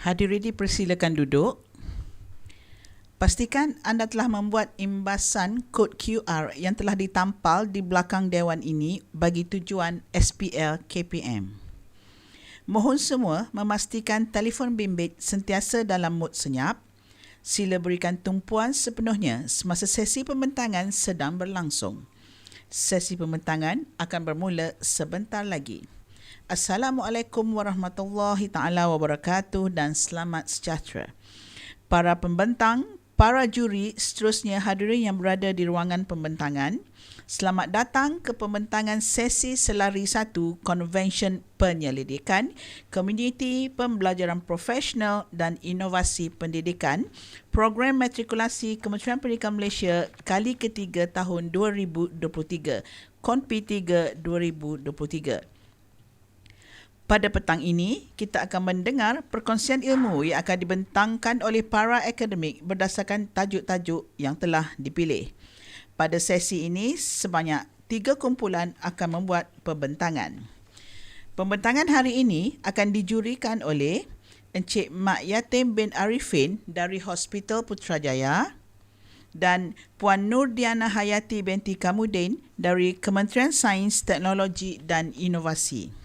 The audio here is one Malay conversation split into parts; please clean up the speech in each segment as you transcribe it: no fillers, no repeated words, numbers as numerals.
Hadirin dipersilakan duduk. Pastikan anda telah membuat imbasan kod QR yang telah ditampal di belakang dewan ini bagi tujuan SPL KPM. Mohon semua memastikan telefon bimbit sentiasa dalam mod senyap. Sila berikan tumpuan sepenuhnya semasa sesi pembentangan sedang berlangsung. Sesi pembentangan akan bermula sebentar lagi. Assalamualaikum warahmatullahi taala wabarakatuh dan selamat sejahtera. Para pembentang, para juri, seterusnya hadirin yang berada di ruangan pembentangan, selamat datang ke pembentangan sesi Selari 1 Konvensyen Penyelidikan, Komuniti Pembelajaran Profesional dan Inovasi Pendidikan, Program Matrikulasi Kementerian Pendidikan Malaysia kali ketiga tahun 2023, KONPI 3 2023. Pada petang ini, kita akan mendengar perkongsian ilmu yang akan dibentangkan oleh para akademik berdasarkan tajuk-tajuk yang telah dipilih. Pada sesi ini, sebanyak 3 kumpulan akan membuat pembentangan. Pembentangan hari ini akan dijurikan oleh Encik Mak Yatim bin Arifin dari Hospital Putrajaya dan Puan Nurdiana Hayati binti Kamudin dari Kementerian Sains, Teknologi dan Inovasi.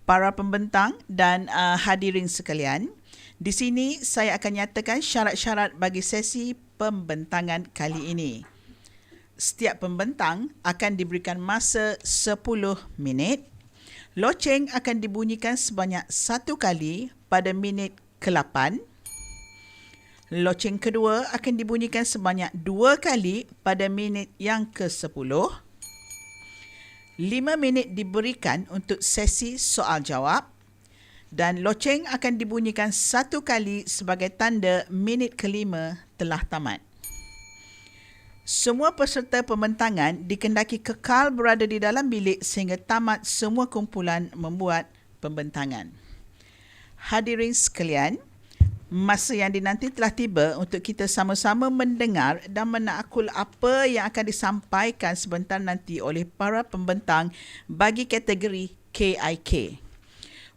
Para pembentang dan hadirin sekalian, di sini saya akan nyatakan syarat-syarat bagi sesi pembentangan kali ini. Setiap pembentang akan diberikan masa 10 minit. Loceng akan dibunyikan sebanyak 1 kali pada minit ke-8. Loceng kedua akan dibunyikan sebanyak 2 kali pada minit yang ke-10. 5 minit diberikan untuk sesi soal-jawab dan loceng akan dibunyikan 1 kali sebagai tanda minit ke-5 telah tamat. Semua peserta pembentangan dikendaki kekal berada di dalam bilik sehingga tamat semua kumpulan membuat pembentangan. Hadirin sekalian, masa yang dinanti telah tiba untuk kita sama-sama mendengar dan menakul apa yang akan disampaikan sebentar nanti oleh para pembentang bagi kategori KIK.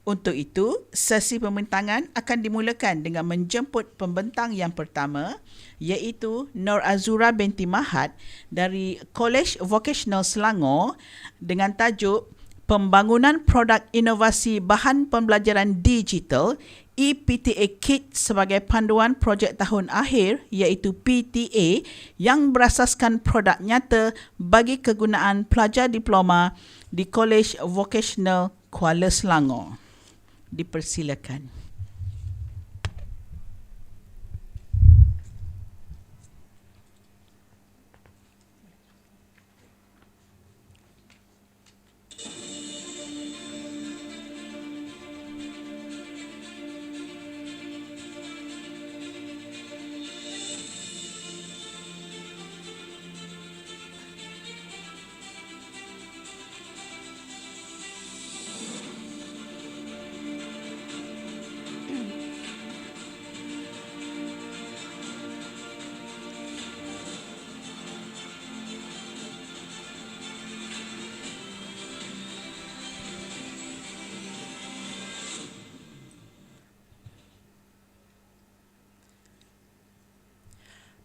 Untuk itu, sesi pembentangan akan dimulakan dengan menjemput pembentang yang pertama, iaitu Nur Azura binti Mahat dari Kolej Vocational Selangor dengan tajuk Pembangunan Produk Inovasi Bahan Pembelajaran Digital EPTA Kit sebagai panduan projek tahun akhir iaitu PTA yang berasaskan produk nyata bagi kegunaan pelajar diploma di Kolej Vocational Kuala Selangor. Dipersilakan.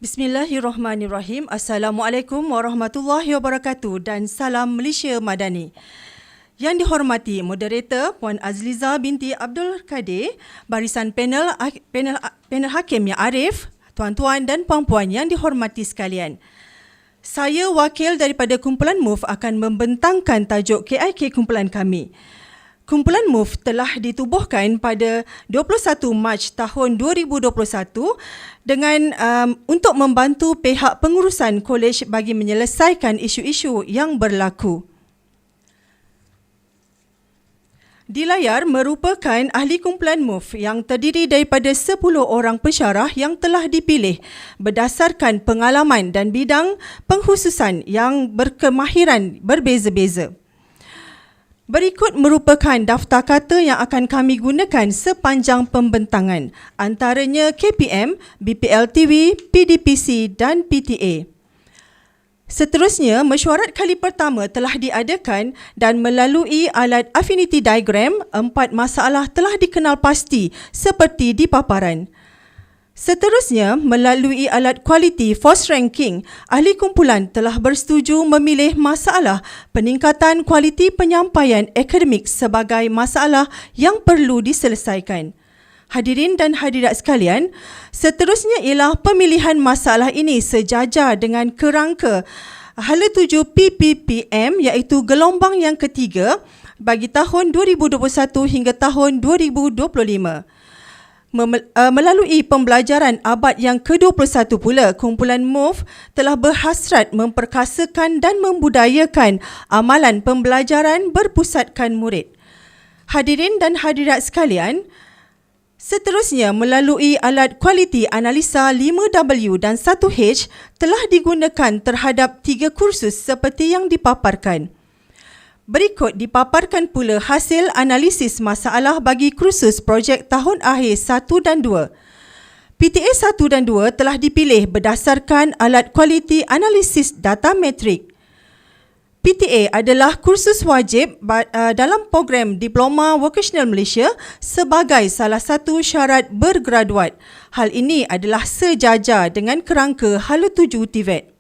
Bismillahirrahmanirrahim. Assalamualaikum warahmatullahi wabarakatuh dan salam Malaysia Madani. Yang dihormati moderator Puan Azliza binti Abdul Kadir, barisan panel hakim yang arif, tuan-tuan dan puan-puan yang dihormati sekalian. Saya wakil daripada kumpulan MOVE akan membentangkan tajuk KIK kumpulan kami. Kumpulan MOVE telah ditubuhkan pada 21 Mac tahun 2021 dengan untuk membantu pihak pengurusan kolej bagi menyelesaikan isu-isu yang berlaku. Di layar merupakan ahli kumpulan MOVE yang terdiri daripada 10 orang pensyarah yang telah dipilih berdasarkan pengalaman dan bidang pengkhususan yang berkemahiran berbeza-beza. Berikut merupakan daftar kata yang akan kami gunakan sepanjang pembentangan, antaranya KPM, BPLTV, PDPC dan PTA. Seterusnya, mesyuarat kali pertama telah diadakan dan melalui alat affinity diagram, 4 masalah telah dikenal pasti seperti di paparan. Seterusnya, melalui alat kualiti force ranking, ahli kumpulan telah bersetuju memilih masalah peningkatan kualiti penyampaian akademik sebagai masalah yang perlu diselesaikan. Hadirin dan hadirat sekalian, seterusnya ialah pemilihan masalah ini sejajar dengan kerangka Hala 7 PPPM iaitu gelombang yang ketiga bagi tahun 2021 hingga tahun 2025. Melalui pembelajaran abad yang ke-21 pula, kumpulan MOVE telah berhasrat memperkasakan dan membudayakan amalan pembelajaran berpusatkan murid. Hadirin dan hadirat sekalian, seterusnya melalui alat kualiti analisa 5W dan 1H telah digunakan terhadap 3 kursus seperti yang dipaparkan. Berikut dipaparkan pula hasil analisis masalah bagi kursus projek tahun akhir 1 dan 2. PTA 1 dan 2 telah dipilih berdasarkan alat kualiti analisis data metrik. PTA adalah kursus wajib dalam program Diploma Vocational Malaysia sebagai salah satu syarat bergraduat. Hal ini adalah sejajar dengan kerangka Hala 7 TVET.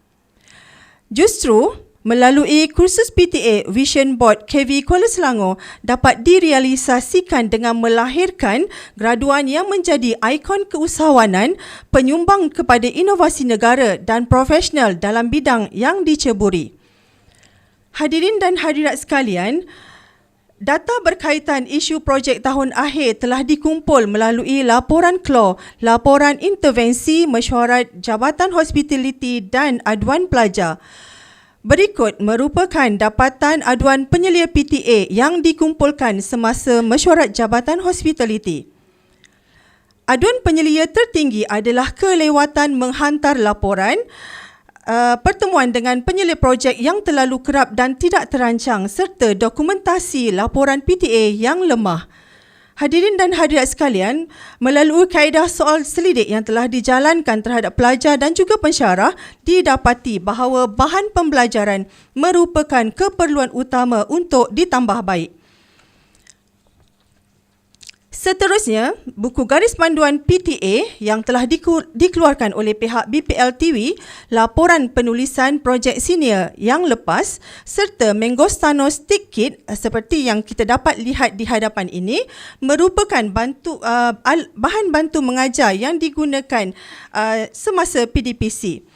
Justru, melalui kursus PTA Vision Board KV Kuala Selangor dapat direalisasikan dengan melahirkan graduan yang menjadi ikon keusahawanan, penyumbang kepada inovasi negara dan profesional dalam bidang yang diceburi. Hadirin dan hadirat sekalian, data berkaitan isu projek tahun akhir telah dikumpul melalui laporan KLO, laporan intervensi mesyuarat Jabatan Hospitality dan aduan pelajar. Berikut merupakan dapatan aduan penyelia PTA yang dikumpulkan semasa mesyuarat Jabatan Hospitality. Aduan penyelia tertinggi adalah kelewatan menghantar laporan, pertemuan dengan penyelia projek yang terlalu kerap dan tidak terancang serta dokumentasi laporan PTA yang lemah. Hadirin dan hadirat sekalian, melalui kaedah soal selidik yang telah dijalankan terhadap pelajar dan juga pensyarah, didapati bahawa bahan pembelajaran merupakan keperluan utama untuk ditambah baik. Seterusnya, buku garis panduan PTA yang telah dikeluarkan oleh pihak BPL TV, laporan penulisan projek senior yang lepas serta Mangostano Stick Kit seperti yang kita dapat lihat di hadapan ini merupakan bahan bantu mengajar yang digunakan semasa PDPC.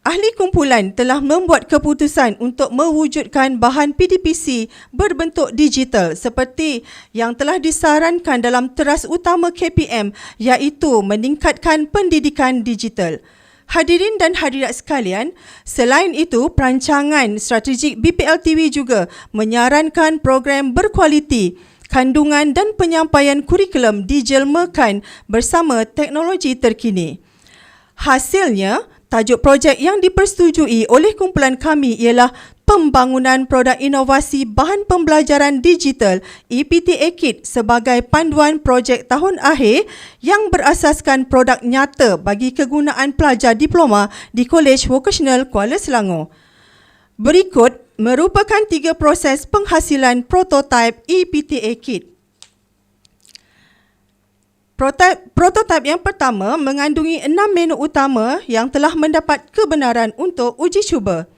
Ahli kumpulan telah membuat keputusan untuk mewujudkan bahan PDPC berbentuk digital seperti yang telah disarankan dalam teras utama KPM iaitu meningkatkan pendidikan digital. Hadirin dan hadirat sekalian, selain itu perancangan strategik BPL TV juga menyarankan program berkualiti, kandungan dan penyampaian kurikulum dijelmakan bersama teknologi terkini. Hasilnya, tajuk projek yang dipersetujui oleh kumpulan kami ialah Pembangunan Produk Inovasi Bahan Pembelajaran Digital EPTA Kit sebagai panduan projek tahun akhir yang berasaskan produk nyata bagi kegunaan pelajar diploma di Kolej Vocasional Kuala Selangor. Berikut merupakan 3 proses penghasilan prototipe EPTA Kit. Prototipe yang pertama mengandungi 6 menu utama yang telah mendapat kebenaran untuk uji cuba.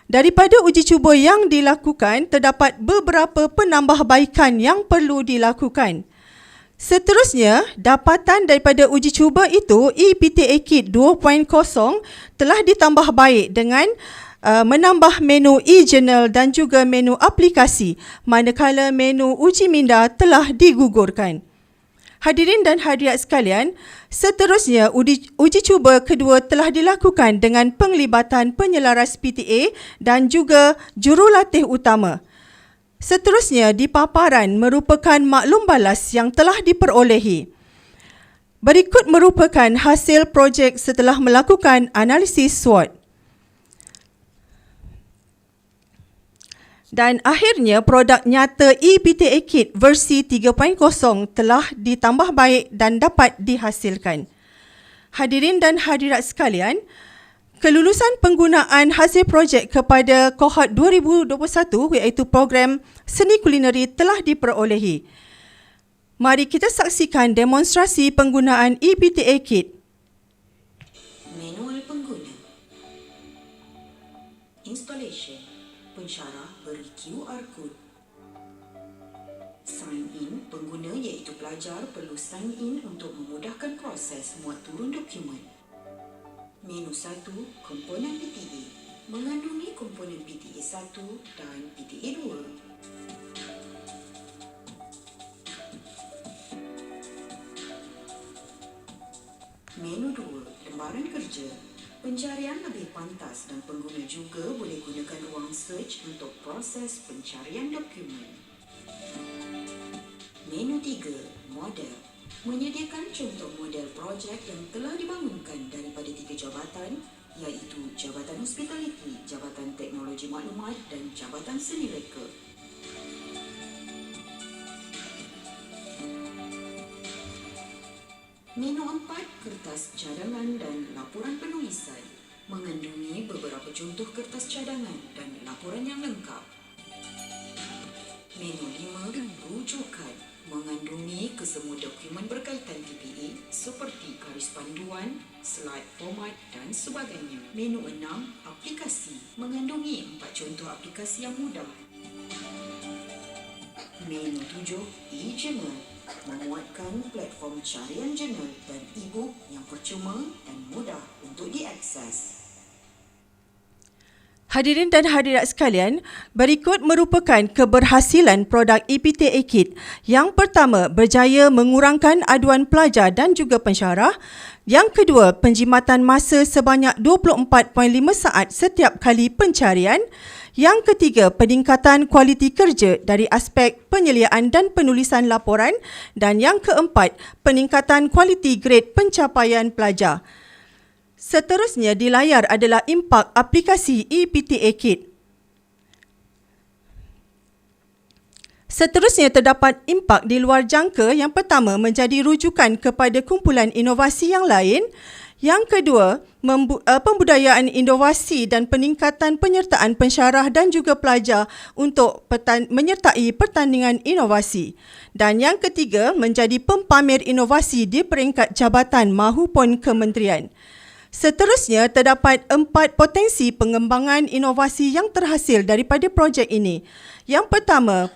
Daripada uji cuba yang dilakukan, terdapat beberapa penambahbaikan yang perlu dilakukan. Seterusnya, dapatan daripada uji cuba itu, EPTA Kit 2.0 telah ditambah baik dengan menambah menu e-journal dan juga menu aplikasi, manakala menu uji minda telah digugurkan. Hadirin dan hadirat sekalian, seterusnya uji cuba kedua telah dilakukan dengan penglibatan penyelaras PTA dan juga jurulatih utama. Seterusnya, di paparan merupakan maklum balas yang telah diperolehi. Berikut merupakan hasil projek setelah melakukan analisis SWOT. Dan akhirnya produk nyata EPTA Kit versi 3.0 telah ditambah baik dan dapat dihasilkan. Hadirin dan hadirat sekalian, kelulusan penggunaan hasil projek kepada kohort 2021 iaitu program seni kulineri telah diperolehi. Mari kita saksikan demonstrasi penggunaan EPTA Kit. Manual pengguna. Installation. Pensyarah beri QR code. Sign in. Pengguna iaitu pelajar perlu sign in untuk memudahkan proses muat turun dokumen. Menu 1. Komponen PTA. Mengandungi komponen PTA 1 dan PTA 2. Menu 2. Lembaran kerja. Pencarian lebih pantas dan pengguna juga boleh gunakan ruang search untuk proses pencarian dokumen. Menu 3. Model. Menyediakan contoh model projek yang telah dibangunkan daripada 3 jabatan iaitu Jabatan Hospitality, Jabatan Teknologi Maklumat dan Jabatan Seni Reka. Menu 4. Kertas cadangan dan laporan penulisan. Mengandungi beberapa contoh kertas cadangan dan laporan yang lengkap. Menu 5. Rujukan. Mengandungi kesemua dokumen berkaitan TPA seperti garis panduan, slide format dan sebagainya. Menu 6. Aplikasi. Mengandungi 4 contoh aplikasi yang mudah. Menu 7. E-Journal. Memuatkan platform carian jurnal dan e-book yang percuma dan mudah untuk diakses. Hadirin dan hadirat sekalian, berikut merupakan keberhasilan produk EPTA Kit. Yang pertama, berjaya mengurangkan aduan pelajar dan juga pensyarah. Yang kedua, penjimatan masa sebanyak 24.5 saat setiap kali pencarian. Yang ketiga, peningkatan kualiti kerja dari aspek penyeliaan dan penulisan laporan. Dan yang keempat, peningkatan kualiti grade pencapaian pelajar. Seterusnya di layar adalah impak aplikasi EPTA Kit. Seterusnya terdapat impak di luar jangka. Yang pertama, menjadi rujukan kepada kumpulan inovasi yang lain. Yang kedua, pembudayaan inovasi dan peningkatan penyertaan pensyarah dan juga pelajar untuk menyertai pertandingan inovasi. Dan yang ketiga, menjadi pempamer inovasi di peringkat jabatan mahupun kementerian. Seterusnya, terdapat 4 potensi pengembangan inovasi yang terhasil daripada projek ini. Yang pertama,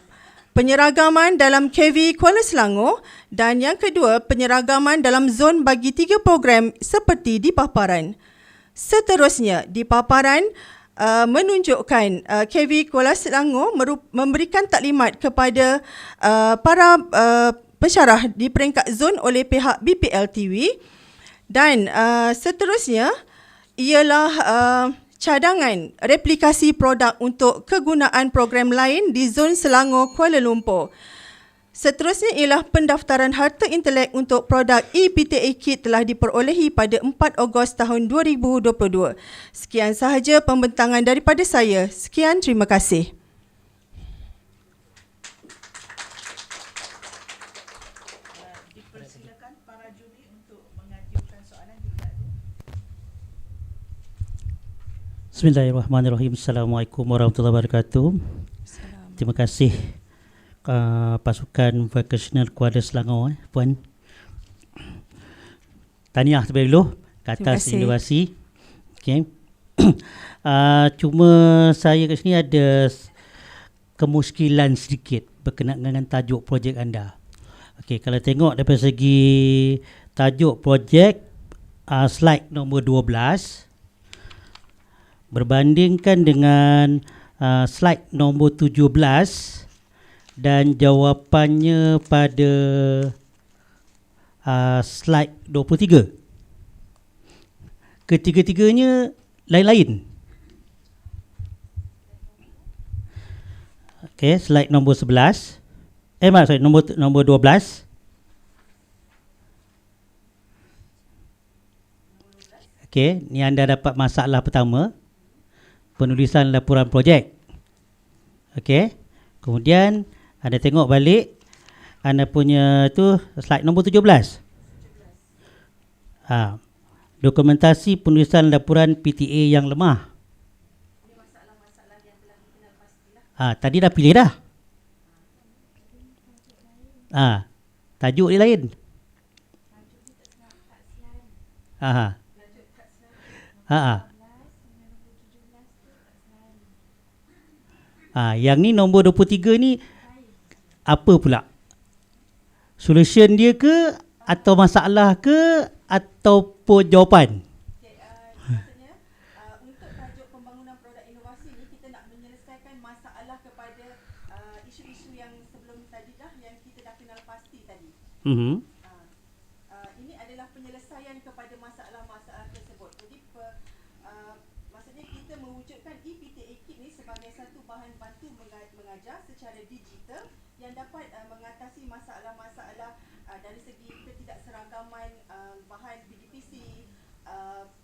penyeragaman dalam KV Kuala Selangor dan yang kedua, penyeragaman dalam zon bagi 3 program seperti di paparan. Seterusnya, di paparan menunjukkan KV Kuala Selangor memberikan taklimat kepada para pensyarah di peringkat zon oleh pihak BPL TV. Dan seterusnya ialah cadangan replikasi produk untuk kegunaan program lain di zon Selangor, Kuala Lumpur. Seterusnya ialah pendaftaran harta intelek untuk produk EPTA Kit telah diperolehi pada 4 Ogos tahun 2022. Sekian sahaja pembentangan daripada saya. Sekian, terima kasih. Dipersilakan para juri untuk mengajukan soalan jika ada. Bismillahirrahmanirrahim. Assalamualaikum warahmatullahi wabarakatuh. Terima kasih pasukan vocational Kuala Selangor, Puan. Tahniah terlebih dahulu ke atas inovasi. Okay. Cuma saya kat sini ada kemuskilan sedikit berkenaan dengan tajuk projek anda. Okay, kalau tengok daripada segi tajuk projek, slide nombor 12 berbandingkan dengan slide nombor 17 dan jawapannya pada slide 23. Ketiga-tiganya lain-lain. Okey, slide nombor 11. Nombor 12. Okey, ni anda dapat masalah pertama. Penulisan laporan projek. Okey. Kemudian anda tengok balik anda punya tu slide nombor 17. dokumentasi penulisan laporan PTA yang lemah. Tadi dah pilih dah. Tajuk dia lain. Yang ni nombor 23 ni apa pula? Solution dia ke atau masalah ke ataupun jawapan? Maksudnya untuk tajuk pembangunan produk inovasi ni kita nak menyelesaikan masalah kepada isu-isu yang sebelum tadi yang kita dah kenal pasti tadi. Ini adalah penyelesaian kepada masalah-masalah tersebut. Jadi maksudnya kita mewujudkan ePTA Kit ni sebagai satu bahan bantu mengajar secara digital yang dapat mengatasi masalah-masalah dari segi ketidakseragaman bahan PDPC,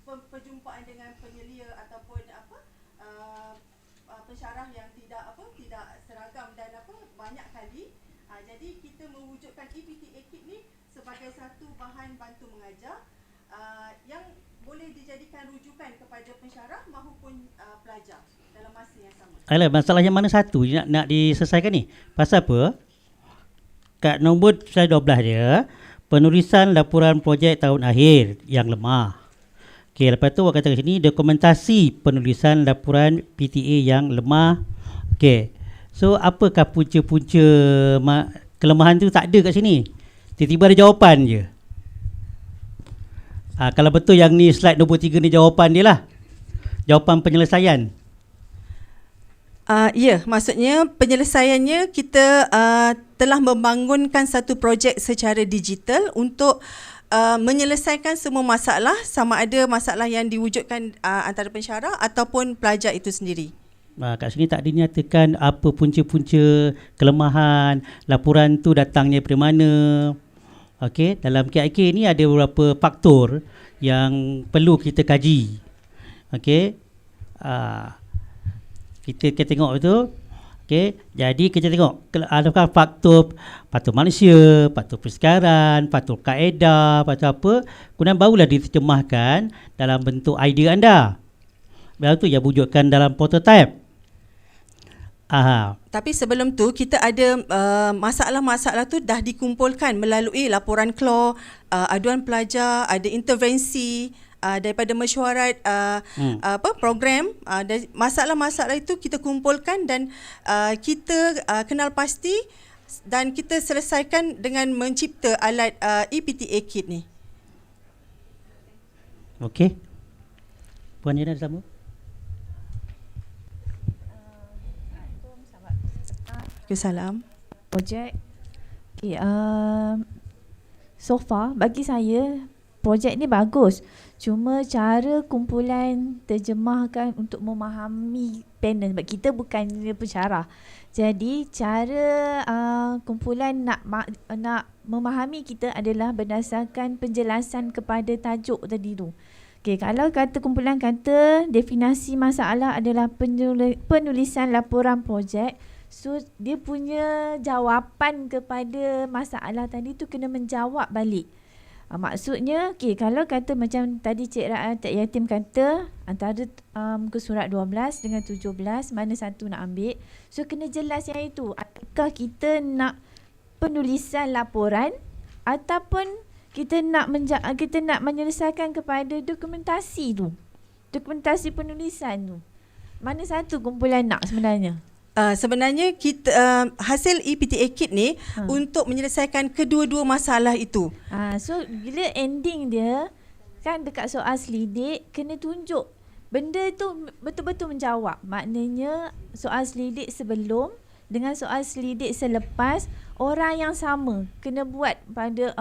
perjumpaan dengan penyelia ataupun pensyarah yang tidak seragam dan banyak kali. Jadi kita mewujudkan ePTA Kit ni sebagai satu bahan bantu mengajar yang boleh dijadikan rujukan kepada pensyarah maupun pelajar dalam masa yang sama. Alah, masalah yang mana satu nak diselesaikan ni? Pasal apa? Kat nombor 12 dia, penulisan laporan projek tahun akhir yang lemah. Okey, lepas tu awak kata kat sini dokumentasi penulisan laporan PTA yang lemah. Okey. So apakah punca-punca kelemahan tu? Tak ada kat sini. Tiba-tiba ada jawapan je. Kalau betul yang ni slide nombor 3 ni jawapan dia lah. Jawapan penyelesaian. Ya, maksudnya penyelesaiannya kita telah membangunkan satu projek secara digital untuk menyelesaikan semua masalah, sama ada masalah yang diwujudkan antara pensyarah ataupun pelajar itu sendiri. Kat sini tak dinyatakan apa punca-punca kelemahan, laporan tu datangnya dari mana. Okey, dalam KIK ni ada beberapa faktor yang perlu kita kaji. Okey. Kita tengok betul. Okey, jadi kita tengok adakah faktor manusia, faktor persekaran, faktor kaedah, faktor apa, kemudian barulah diterjemahkan dalam bentuk idea anda. Baru tu yang wujudkan dalam prototype. Tapi sebelum tu kita ada masalah-masalah tu dah dikumpulkan melalui laporan KLAW, aduan pelajar, ada intervensi daripada mesyuarat program. Masalah-masalah itu kita kumpulkan dan kita kenal pasti dan kita selesaikan dengan mencipta alat ePTA Kit ni. Okey. Puan Nina sama? Salam. Projek. Okay, so far bagi saya projek ni bagus. Cuma cara kumpulan terjemahkan untuk memahami panel, sebab kita bukan pensyarah. Jadi cara kumpulan nak memahami kita adalah berdasarkan penjelasan kepada tajuk tadi tu. Okay, kalau kata kumpulan kata definisi masalah adalah penulisan laporan projek, so dia punya jawapan kepada masalah tadi tu kena menjawab balik. Maksudnya kalau kata macam tadi Cik Yatim kata antara muka surat 12 dengan 17 mana satu nak ambil, so kena jelas yang itu. Adakah kita nak penulisan laporan ataupun kita nak menyelesaikan kepada dokumentasi tu, dokumentasi penulisan tu. Mana satu kumpulan nak sebenarnya? Sebenarnya kita hasil ePTA Kit ni untuk menyelesaikan kedua-dua masalah itu. So bila ending dia kan dekat soal selidik kena tunjuk benda tu betul-betul menjawab. Maknanya soal selidik sebelum dengan soal selidik selepas orang yang sama kena buat pada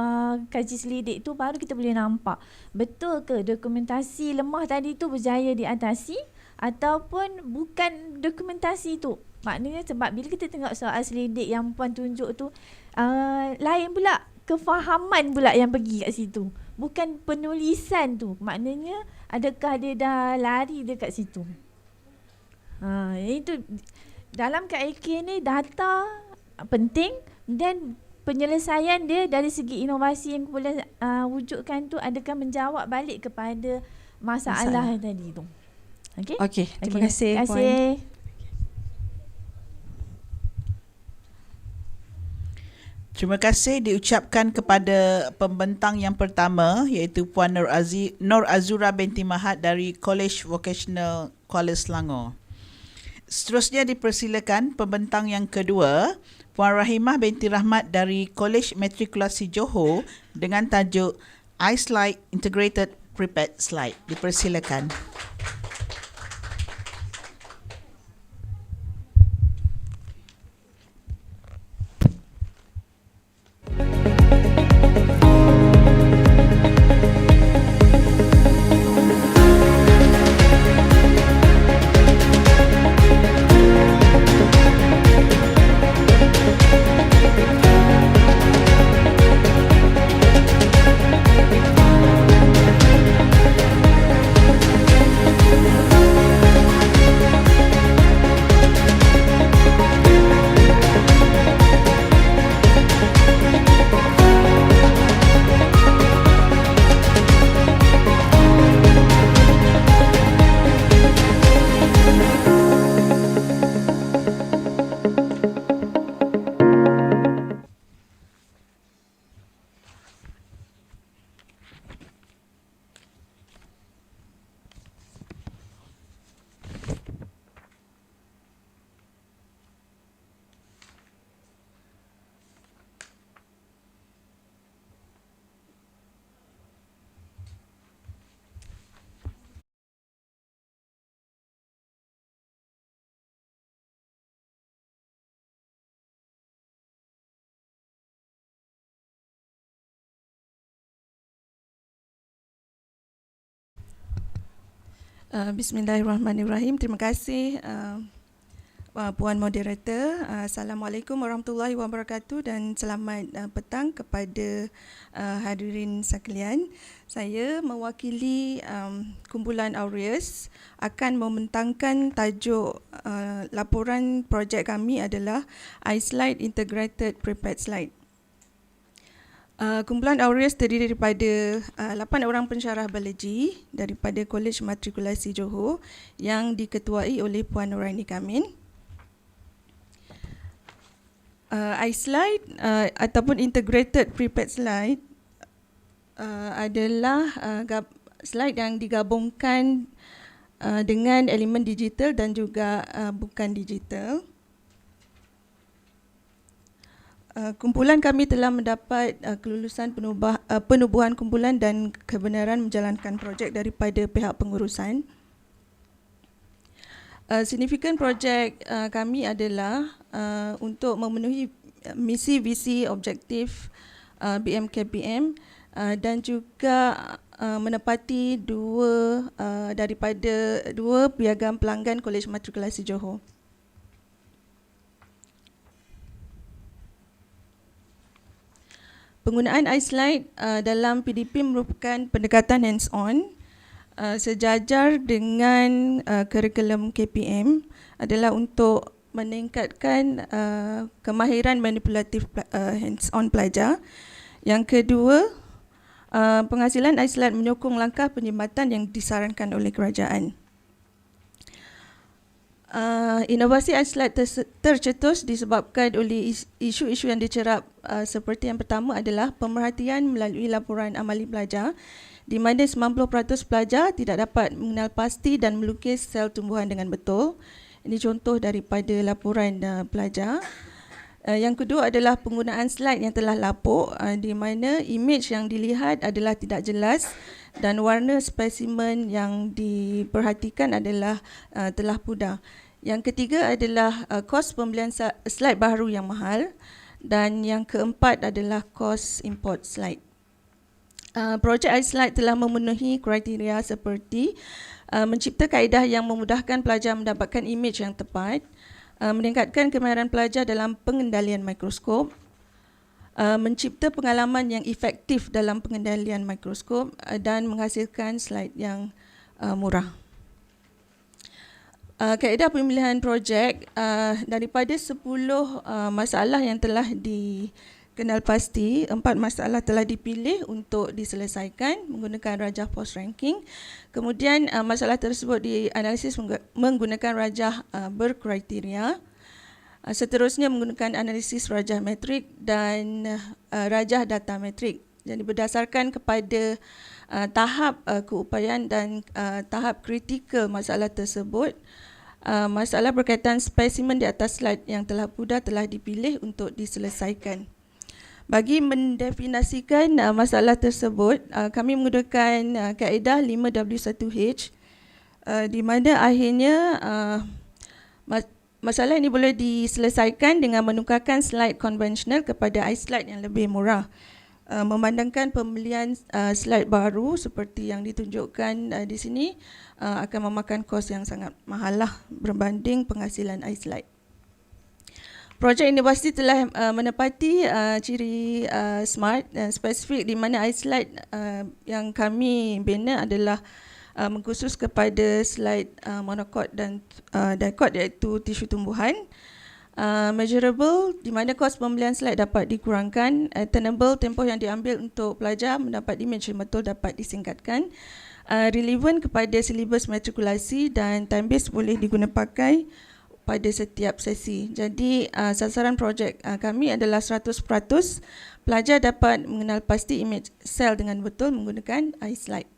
kaji selidik tu, baru kita boleh nampak betul ke dokumentasi lemah tadi tu berjaya diatasi ataupun bukan dokumentasi tu. Maknanya sebab bila kita tengok soal selidik yang puan tunjuk tu, lain pula kefahaman pula yang pergi kat situ, bukan penulisan tu. Maknanya adakah dia dah lari dekat situ. Itu dalam KIK ni data penting dan penyelesaian dia dari segi inovasi yang kumpulan wujudkan tu adakah menjawab balik kepada masalah yang tadi tu. Okey. Okey, terima kasih Terima Puan. kasih. Terima kasih diucapkan kepada pembentang yang pertama iaitu Puan Nur Azura binti Mahat dari College Vocational Kuala Selangor. Seterusnya dipersilakan pembentang yang kedua, Puan Rahimah binti Rahmat dari College Matrikulasi Johor dengan tajuk iSlide Integrated Prepared Slide. Dipersilakan. Bismillahirrahmanirrahim. Terima kasih Puan Moderator. Assalamualaikum warahmatullahi wabarakatuh dan selamat petang kepada hadirin sekalian. Saya mewakili kumpulan Aureus akan membentangkan tajuk laporan projek kami adalah iSlide Integrated Prepared Slide. Kumpulan Aureus terdiri daripada 8 orang pensyarah biologi daripada Kolej Matrikulasi Johor yang diketuai oleh Puan Nuraini Kamin. iSlide ataupun Integrated Prepared Slide adalah slide yang digabungkan dengan elemen digital dan juga bukan digital. Kumpulan kami telah mendapat kelulusan penubuhan kumpulan dan kebenaran menjalankan projek daripada pihak pengurusan. Signifikan projek kami adalah untuk memenuhi misi, visi, objektif BMKPM dan juga menepati daripada dua piagam pelanggan Kolej Matrikulasi Johor. Penggunaan iSlide dalam PDP merupakan pendekatan hands-on sejajar dengan kurikulum KPM adalah untuk meningkatkan kemahiran manipulatif hands-on pelajar. Yang kedua, penghasilan iSlide menyokong langkah penjimatan yang disarankan oleh kerajaan. Inovasi iSlide tercetus disebabkan oleh isu-isu yang dicerap seperti yang pertama adalah pemerhatian melalui laporan amali pelajar di mana 90% pelajar tidak dapat mengenal pasti dan melukis sel tumbuhan dengan betul. Ini contoh daripada laporan pelajar. Yang kedua adalah penggunaan slide yang telah lapuk di mana imej yang dilihat adalah tidak jelas dan warna spesimen yang diperhatikan adalah telah pudar. Yang ketiga adalah kos pembelian slide baru yang mahal dan yang keempat adalah kos import slide. Projek iSlide telah memenuhi kriteria seperti mencipta kaedah yang memudahkan pelajar mendapatkan imej yang tepat, meningkatkan kemahiran pelajar dalam pengendalian mikroskop, mencipta pengalaman yang efektif dalam pengendalian mikroskop dan menghasilkan slide yang murah. Kaedah pemilihan projek daripada 10 masalah yang telah kenal pasti, 4 masalah telah dipilih untuk diselesaikan menggunakan rajah post ranking. Kemudian masalah tersebut dianalisis menggunakan rajah berkriteria. Seterusnya menggunakan analisis rajah metrik dan rajah data metrik. Jadi berdasarkan kepada tahap keupayaan dan tahap kritikal masalah tersebut, masalah berkaitan spesimen di atas slide yang telah pudar telah dipilih untuk diselesaikan. Bagi mendefinisikan masalah tersebut, kami menggunakan kaedah 5W1H, di mana akhirnya masalah ini boleh diselesaikan dengan menukarkan slide konvensional kepada iSlide yang lebih murah. Memandangkan pembelian slide baru seperti yang ditunjukkan di sini akan memakan kos yang sangat mahal lah berbanding penghasilan iSlide. Projek universiti telah menepati ciri smart dan spesifik di mana iSlide yang kami bina adalah mengkhusus kepada slide monocot dan dicot iaitu tisu tumbuhan. Measurable di mana kos pembelian slide dapat dikurangkan. Attainable, tempoh yang diambil untuk pelajar mendapat imej yang betul dapat disingkatkan. Relevant kepada silibus matrikulasi dan time base boleh diguna pakai pada setiap sesi. Jadi sasaran projek kami adalah 100% pelajar dapat mengenal pasti imej sel dengan betul menggunakan iSlide.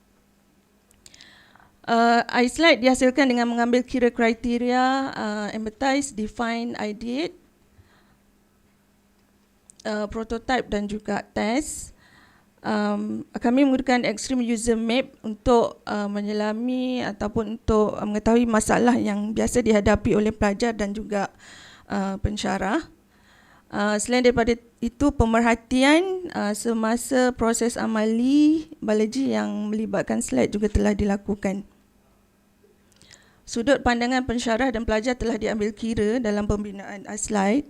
iSlide dihasilkan dengan mengambil kira kriteria empathize, define, ideate, prototype dan juga test. Kami menggunakan extreme user map untuk menyelami ataupun untuk mengetahui masalah yang biasa dihadapi oleh pelajar dan juga pensyarah. Selain daripada itu, pemerhatian semasa proses amali biologi yang melibatkan slide juga telah dilakukan. Sudut pandangan pensyarah dan pelajar telah diambil kira dalam pembinaan slide.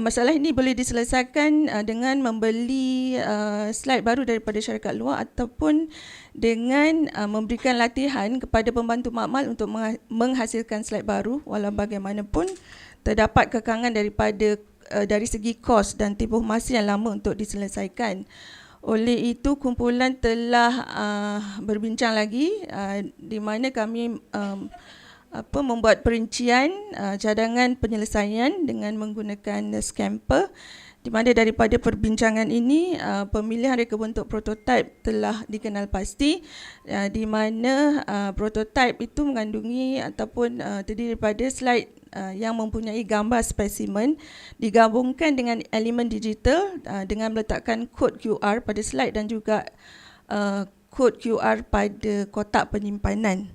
Masalah ini boleh diselesaikan dengan membeli slide baru daripada syarikat luar ataupun dengan memberikan latihan kepada pembantu makmal untuk menghasilkan slide baru. Walau bagaimanapun terdapat kekangan dari segi kos dan tempoh masa yang lama untuk diselesaikan. Oleh itu, kumpulan telah berbincang lagi di mana kami membuat perincian cadangan penyelesaian dengan menggunakan Scamper, di mana daripada perbincangan ini pemilihan reka bentuk prototype telah dikenal pasti, di mana prototype itu mengandungi ataupun terdiri daripada slide yang mempunyai gambar spesimen digabungkan dengan elemen digital dengan meletakkan kod QR pada slide dan juga kod QR pada kotak penyimpanan.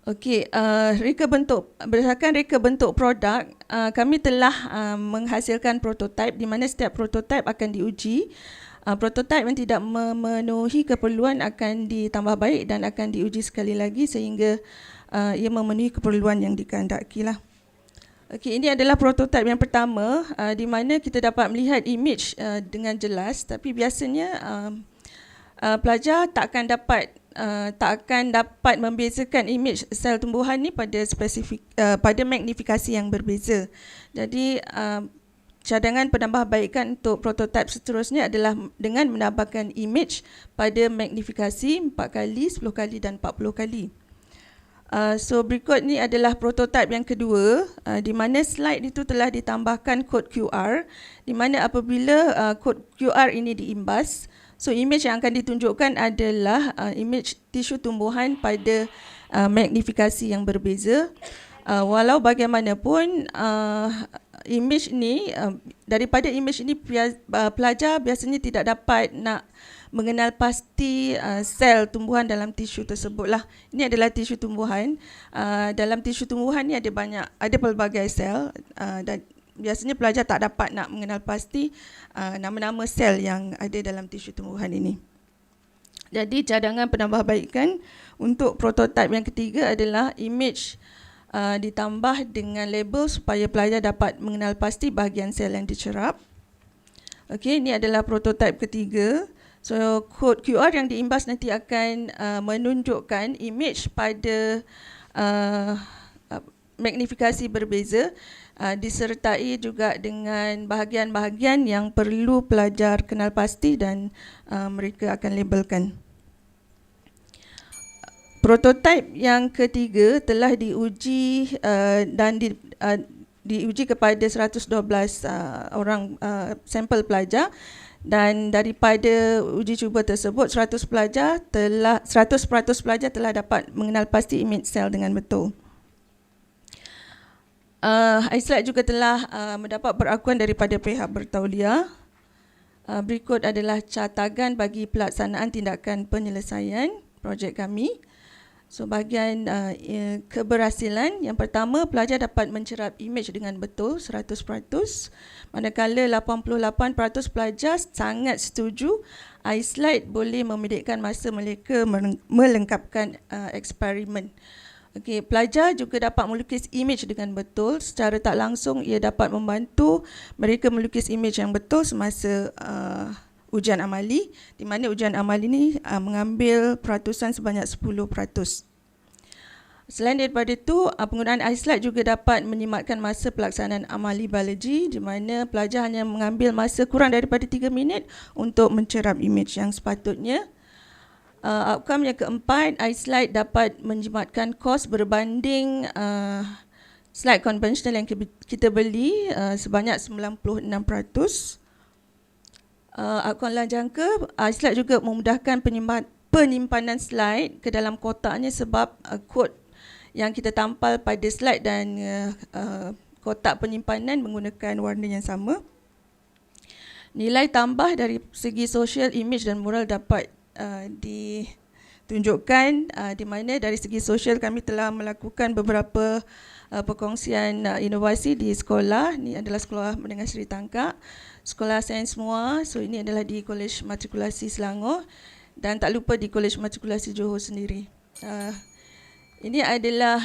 Okey, berdasarkan reka bentuk produk, kami telah menghasilkan prototype di mana setiap prototype akan diuji. Prototype yang tidak memenuhi keperluan akan ditambah baik dan akan diuji sekali lagi sehingga ia memenuhi keperluan yang dikehendaki lah. Okey, ini adalah prototype yang pertama di mana kita dapat melihat image dengan jelas, tapi biasanya pelajar tak akan dapat membezakan imej sel tumbuhan ni pada magnifikasi yang berbeza. Jadi cadangan penambahbaikan untuk prototype seterusnya adalah dengan menambahkan imej pada magnifikasi 4 kali, 10 kali dan 40 kali. So berikut ni adalah prototype yang kedua, di mana slide itu telah ditambahkan kod QR, di mana apabila kod QR ini diimbas, so imej yang akan ditunjukkan adalah imej tisu tumbuhan pada magnifikasi yang berbeza. Walau bagaimanapun imej ni, daripada imej ini pelajar biasanya tidak dapat nak mengenal pasti sel tumbuhan dalam tisu tersebutlah. Ini adalah tisu tumbuhan. Dalam tisu tumbuhan ni ada pelbagai sel dan biasanya pelajar tak dapat nak mengenal pasti nama-nama sel yang ada dalam tisu tumbuhan ini. Jadi cadangan penambahbaikan untuk prototype yang ketiga adalah imej ditambah dengan label supaya pelajar dapat mengenal pasti bahagian sel yang dicerap. Okey, ini adalah prototype ketiga. So kod QR yang diimbas nanti akan menunjukkan imej pada magnifikasi berbeza, disertai juga dengan bahagian-bahagian yang perlu pelajar kenal pasti dan mereka akan labelkan. Prototipe yang ketiga telah diuji dan diuji kepada 112 orang sampel pelajar, dan daripada uji cuba tersebut 100% pelajar telah dapat mengenal pasti image sel dengan betul. iSlide juga telah mendapat perakuan daripada pihak bertauliah. Berikut adalah catagan bagi pelaksanaan tindakan penyelesaian projek kami. So bahagian keberhasilan, yang pertama, pelajar dapat mencerap imej dengan betul 100%, manakala 88% pelajar sangat setuju iSlide boleh memedekkan masa mereka melengkapkan eksperimen. Okey, pelajar juga dapat melukis imej dengan betul. Secara tak langsung ia dapat membantu mereka melukis imej yang betul semasa ujian amali, di mana ujian amali ini mengambil peratusan sebanyak 10%. Selain daripada itu, penggunaan iSlide juga dapat menyimatkan masa pelaksanaan amali biologi, di mana pelajar hanya mengambil masa kurang daripada 3 minit untuk mencerap imej yang sepatutnya. Outcome yang keempat, iSlide dapat menjimatkan kos berbanding slide konvensional yang kita beli sebanyak 96%. Outcome jangka, iSlide juga memudahkan penyimpanan slide ke dalam kotaknya sebab kod yang kita tampal pada slide dan kotak penyimpanan menggunakan warna yang sama. Nilai tambah dari segi sosial, image dan moral dapat ditunjukkan, di mana dari segi sosial kami telah melakukan beberapa perkongsian inovasi di sekolah. Ini adalah Sekolah Menengah Seri Tangkak, Sekolah Sains Muar. So ini adalah di Kolej Matrikulasi Selangor, dan tak lupa di Kolej Matrikulasi Johor sendiri. Ini adalah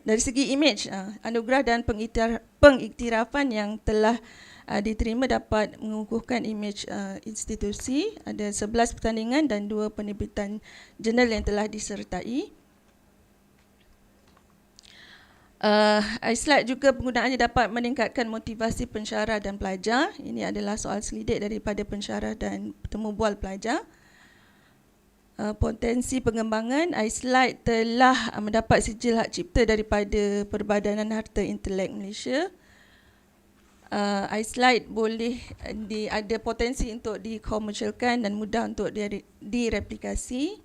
dari segi imej, anugerah dan pengiktirafan yang telah diterima dapat mengukuhkan imej institusi. Ada 11 pertandingan dan 2 penerbitan jurnal yang telah disertai. iSlide juga penggunaannya dapat meningkatkan motivasi pensyarah dan pelajar. Ini adalah soal selidik daripada pensyarah dan temu bual pelajar. Potensi pengembangan, iSlide telah mendapat sijil hak cipta daripada Perbadanan Harta Intelek Malaysia. iSlide boleh ada potensi untuk dikomersialkan dan mudah untuk direplikasi.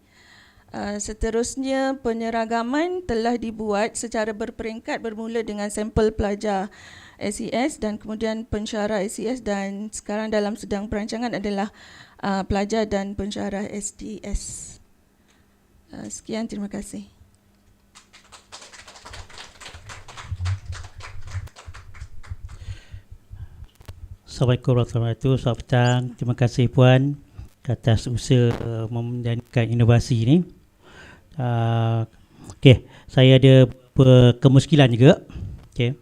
Seterusnya, penyeragaman telah dibuat secara berperingkat bermula dengan sampel pelajar SES dan kemudian pensyarah SES, dan sekarang dalam sedang perancangan adalah pelajar dan pensyarah SDS. Sekian, terima kasih. Assalamualaikum warahmatullahi wabarakatuh. Selamat petang. Terima kasih Puan atas usaha menjadikan inovasi ini. Okey, saya ada kemuskilan juga. Okey.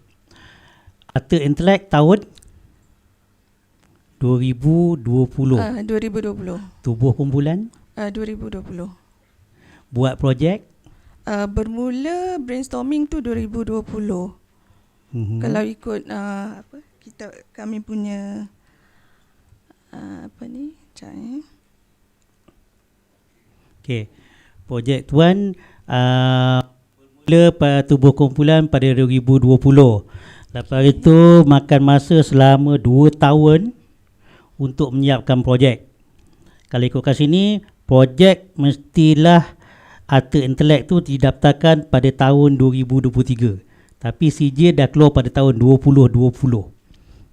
Harta Intelek tahun 2020. 2020. Tubuh kumpulan 2020. Buat projek Bermula brainstorming tu 2020. Kalau ikut kami punya Okey. Projek tuan bermula pada tubuh kumpulan pada 2020. Lepas itu makan masa selama 2 tahun untuk menyiapkan projek. Kalau ikut kat sini, projek mestilah Harta Intelek tu didaftarkan pada tahun 2023. Tapi CJ dah keluar pada tahun 2020.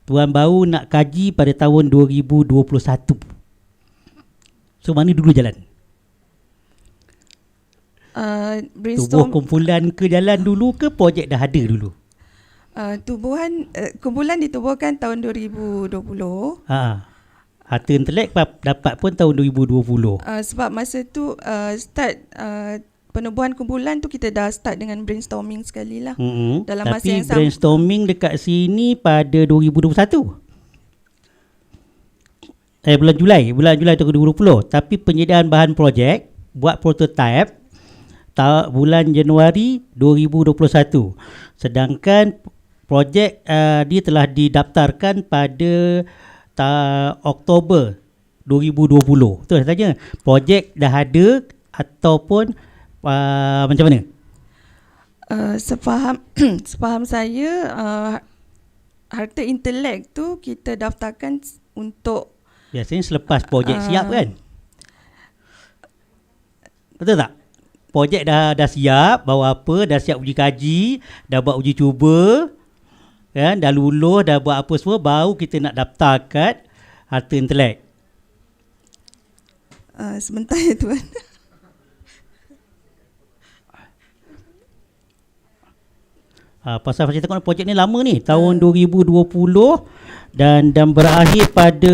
Tuan baru nak kaji pada tahun 2021. So mana dulu jalan? Tubuh kumpulan ke jalan dulu ke projek dah ada dulu? Kumpulan ditubuhkan tahun 2020. Harta Intelek dapat pun tahun 2020. Sebab masa tu penubuhan kumpulan tu kita dah start dengan brainstorming sekali lah. Dalam masa Tapi yang sama. brainstorming dekat sini pada 2021. Bulan Julai tahun 2020. Tapi penyediaan bahan projek, buat prototype bulan Januari 2021. Sedangkan projek dia telah didaftarkan pada Oktober 2020. Tu saya tanya, projek dah ada ataupun macam mana? Sepaham saya, harta intelek tu kita daftarkan untuk Biasanya selepas projek siap kan? Betul tak? Projek dah siap, bawa apa, dah siap uji kaji, dah buat uji cuba, kan? Dah lulus, dah buat apa semua, baru kita nak daftarkan harta intelek. sebentar ya Tuan. Pasal saya tengok projek ni lama ni, tahun 2020 dan berakhir pada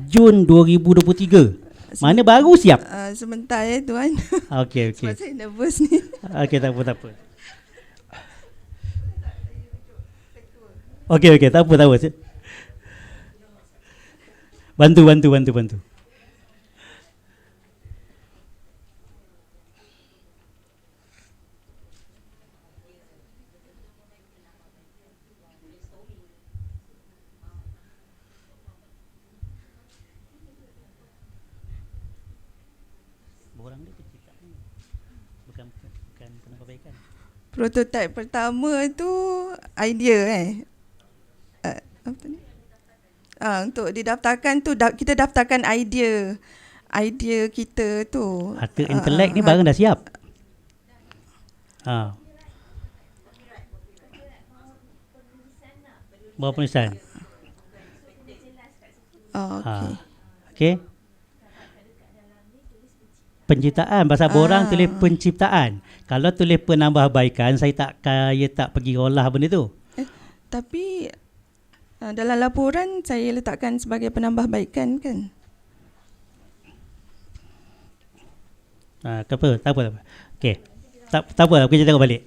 Jun 2023. Mana baru siap? Sebentar ya Tuan. Okey. Sebab saya nervous ni. Okey, tak apa. Okey, tak apa. Bantu. Bukan penambahbaikan. Prototype pertama tu idea apa ni? Untuk didaftarkan tu kita daftarkan idea kita tu. Harta intelek ni barang dah siap. Bawa penulisan. Okey. Penciptaan, bahasa borang tulis penciptaan. Kalau tulis penambahbaikan, saya tak pergi olah benda tu. Tapi dalam laporan saya letakkan sebagai penambahbaikan kan? Tak apa. Okey. Tak apa, kita tengok balik.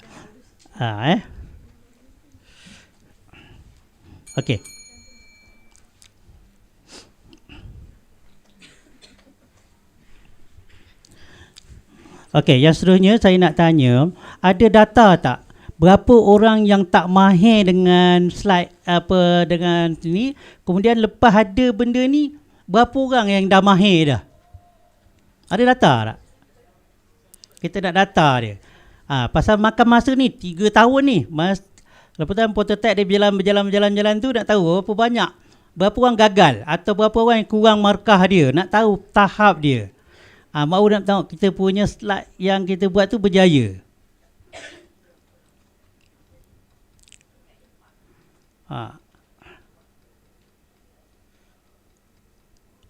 Okey. Okey, yang seterusnya saya nak tanya, ada data tak? Berapa orang yang tak mahir dengan slide dengan ni, kemudian lepas ada benda ni, berapa orang yang dah mahir dah? Ada data tak? Kita nak data dia. Pasal makan masa ni 3 tahun ni. Lepas tu prototype dia berjalan tu, nak tahu berapa orang gagal atau berapa orang yang kurang markah dia, nak tahu tahap dia. Mahu nak tahu kita punya slide yang kita buat tu berjaya.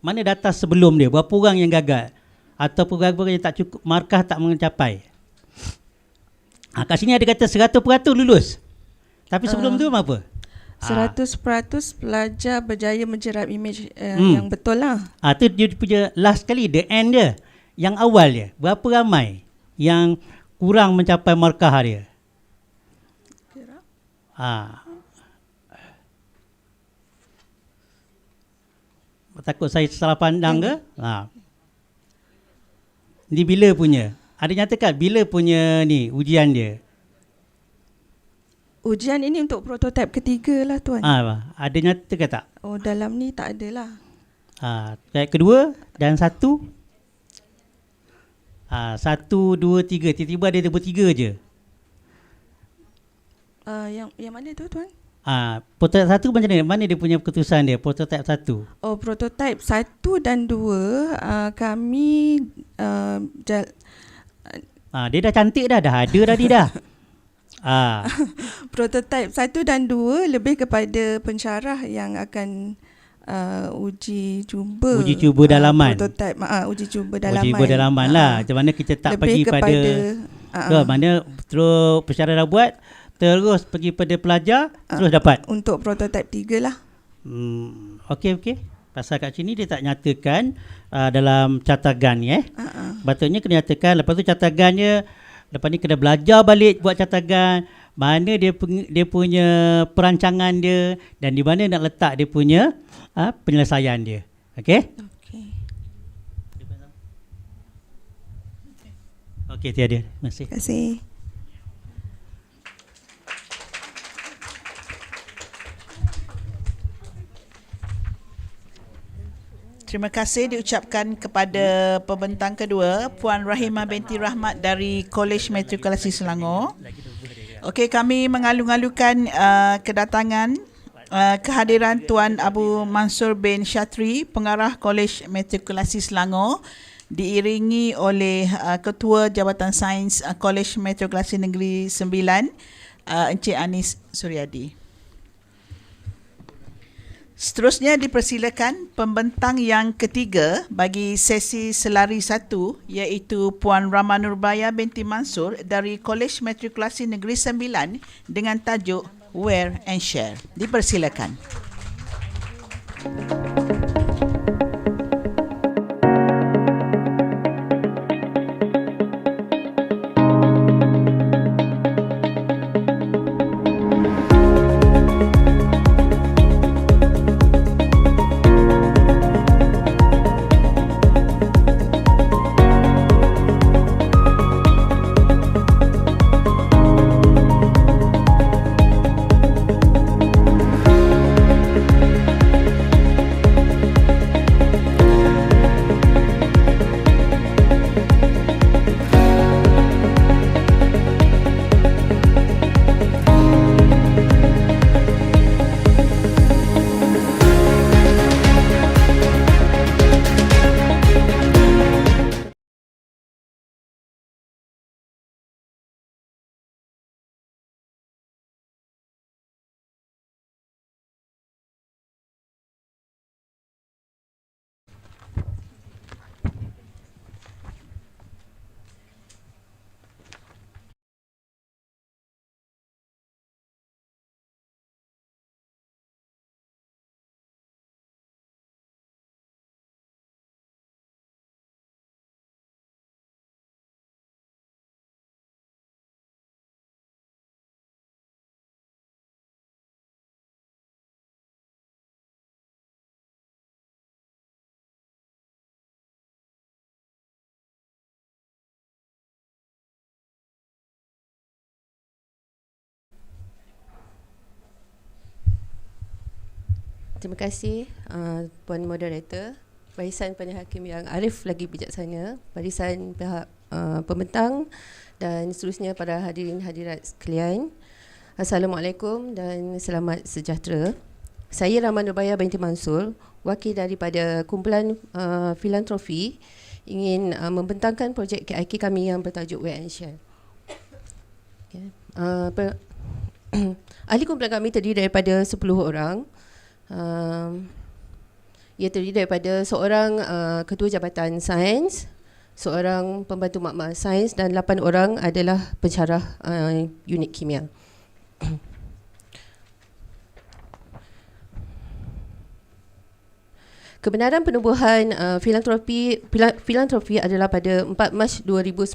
Mana data sebelum dia, berapa orang yang gagal ataupun berapa orang yang tak cukup markah, tak mencapai. Kat sini ada kata 100% lulus. Tapi sebelum tu apa? 100% pelajar berjaya menjerap imej yang betul lah. Tu dia punya last kali, the end dia. Yang awal dia, berapa ramai yang kurang mencapai markah dia? Takut saya salah pandang ke? Ni bila punya? Ada nyatakan bila punya ni ujian dia? Ujian ini untuk prototype ketiga lah Tuan. Ada nyatakan tak? Dalam ni tak ada lah. Kedua dan satu? 1, 2, 3. Tiba-tiba ada nombor 3 je. Yang mana tu Tuan? Prototype 1 macam mana? Mana dia punya keputusan dia? Prototype 1. Prototype 1 dan 2 kami dia dah cantik dah ada dah dia dah. Prototype 1 dan 2 lebih kepada pensyarah yang akan uji cuba dalaman. Prototype uji cuba dalaman. Uji cuba dalaman lah. Macam mana kita tak pergi pada mana terus pensyarah dah buat, terus pergi pada pelajar, terus dapat. Untuk prototype 3 lah. Okey. Pasal kat sini dia tak nyatakan dalam catagan ni Patutnya kena nyatakan, lepas tu catagannya, lepas ni kena belajar balik buat catagan, mana dia punya perancangan dia dan di mana nak letak dia punya penyelesaian dia. Okey? Okey, tiada. Terima kasih. Terima kasih. Terima kasih diucapkan kepada pembentang kedua, Puan Rahimah binti Rahmat dari Kolej Matrikulasi Selangor. Okey, kami mengalu-alukan kedatangan kehadiran Tuan Abu Mansur bin Syatri, pengarah Kolej Matrikulasi Selangor, diiringi oleh Ketua Jabatan Sains Kolej Matrikulasi Negeri 9, Encik Anis Suryadi. Seterusnya dipersilakan pembentang yang ketiga bagi sesi selari 1, iaitu Puan Rama Nurbaya binti Mansur dari Kolej Matrikulasi Negeri 9 dengan tajuk Wear and Share. Dipersilakan. Terima kasih Puan Moderator, barisan penasihat hakim yang arif lagi bijaksana, barisan pihak pembentang dan seterusnya para hadirin hadirat sekalian. Assalamualaikum dan selamat sejahtera. Saya Rama Nurbaya binti Mansur, wakil daripada kumpulan filantropi, ingin membentangkan projek KIK kami yang bertajuk Wear and Share. Okay. Ahli kumpulan kami terdiri daripada 10 orang. Ia terdiri daripada seorang ketua jabatan sains, seorang pembantu makmal sains dan 8 orang adalah pensyarah unit kimia. Kebenaran penubuhan filantropi adalah pada 4 Mac 2019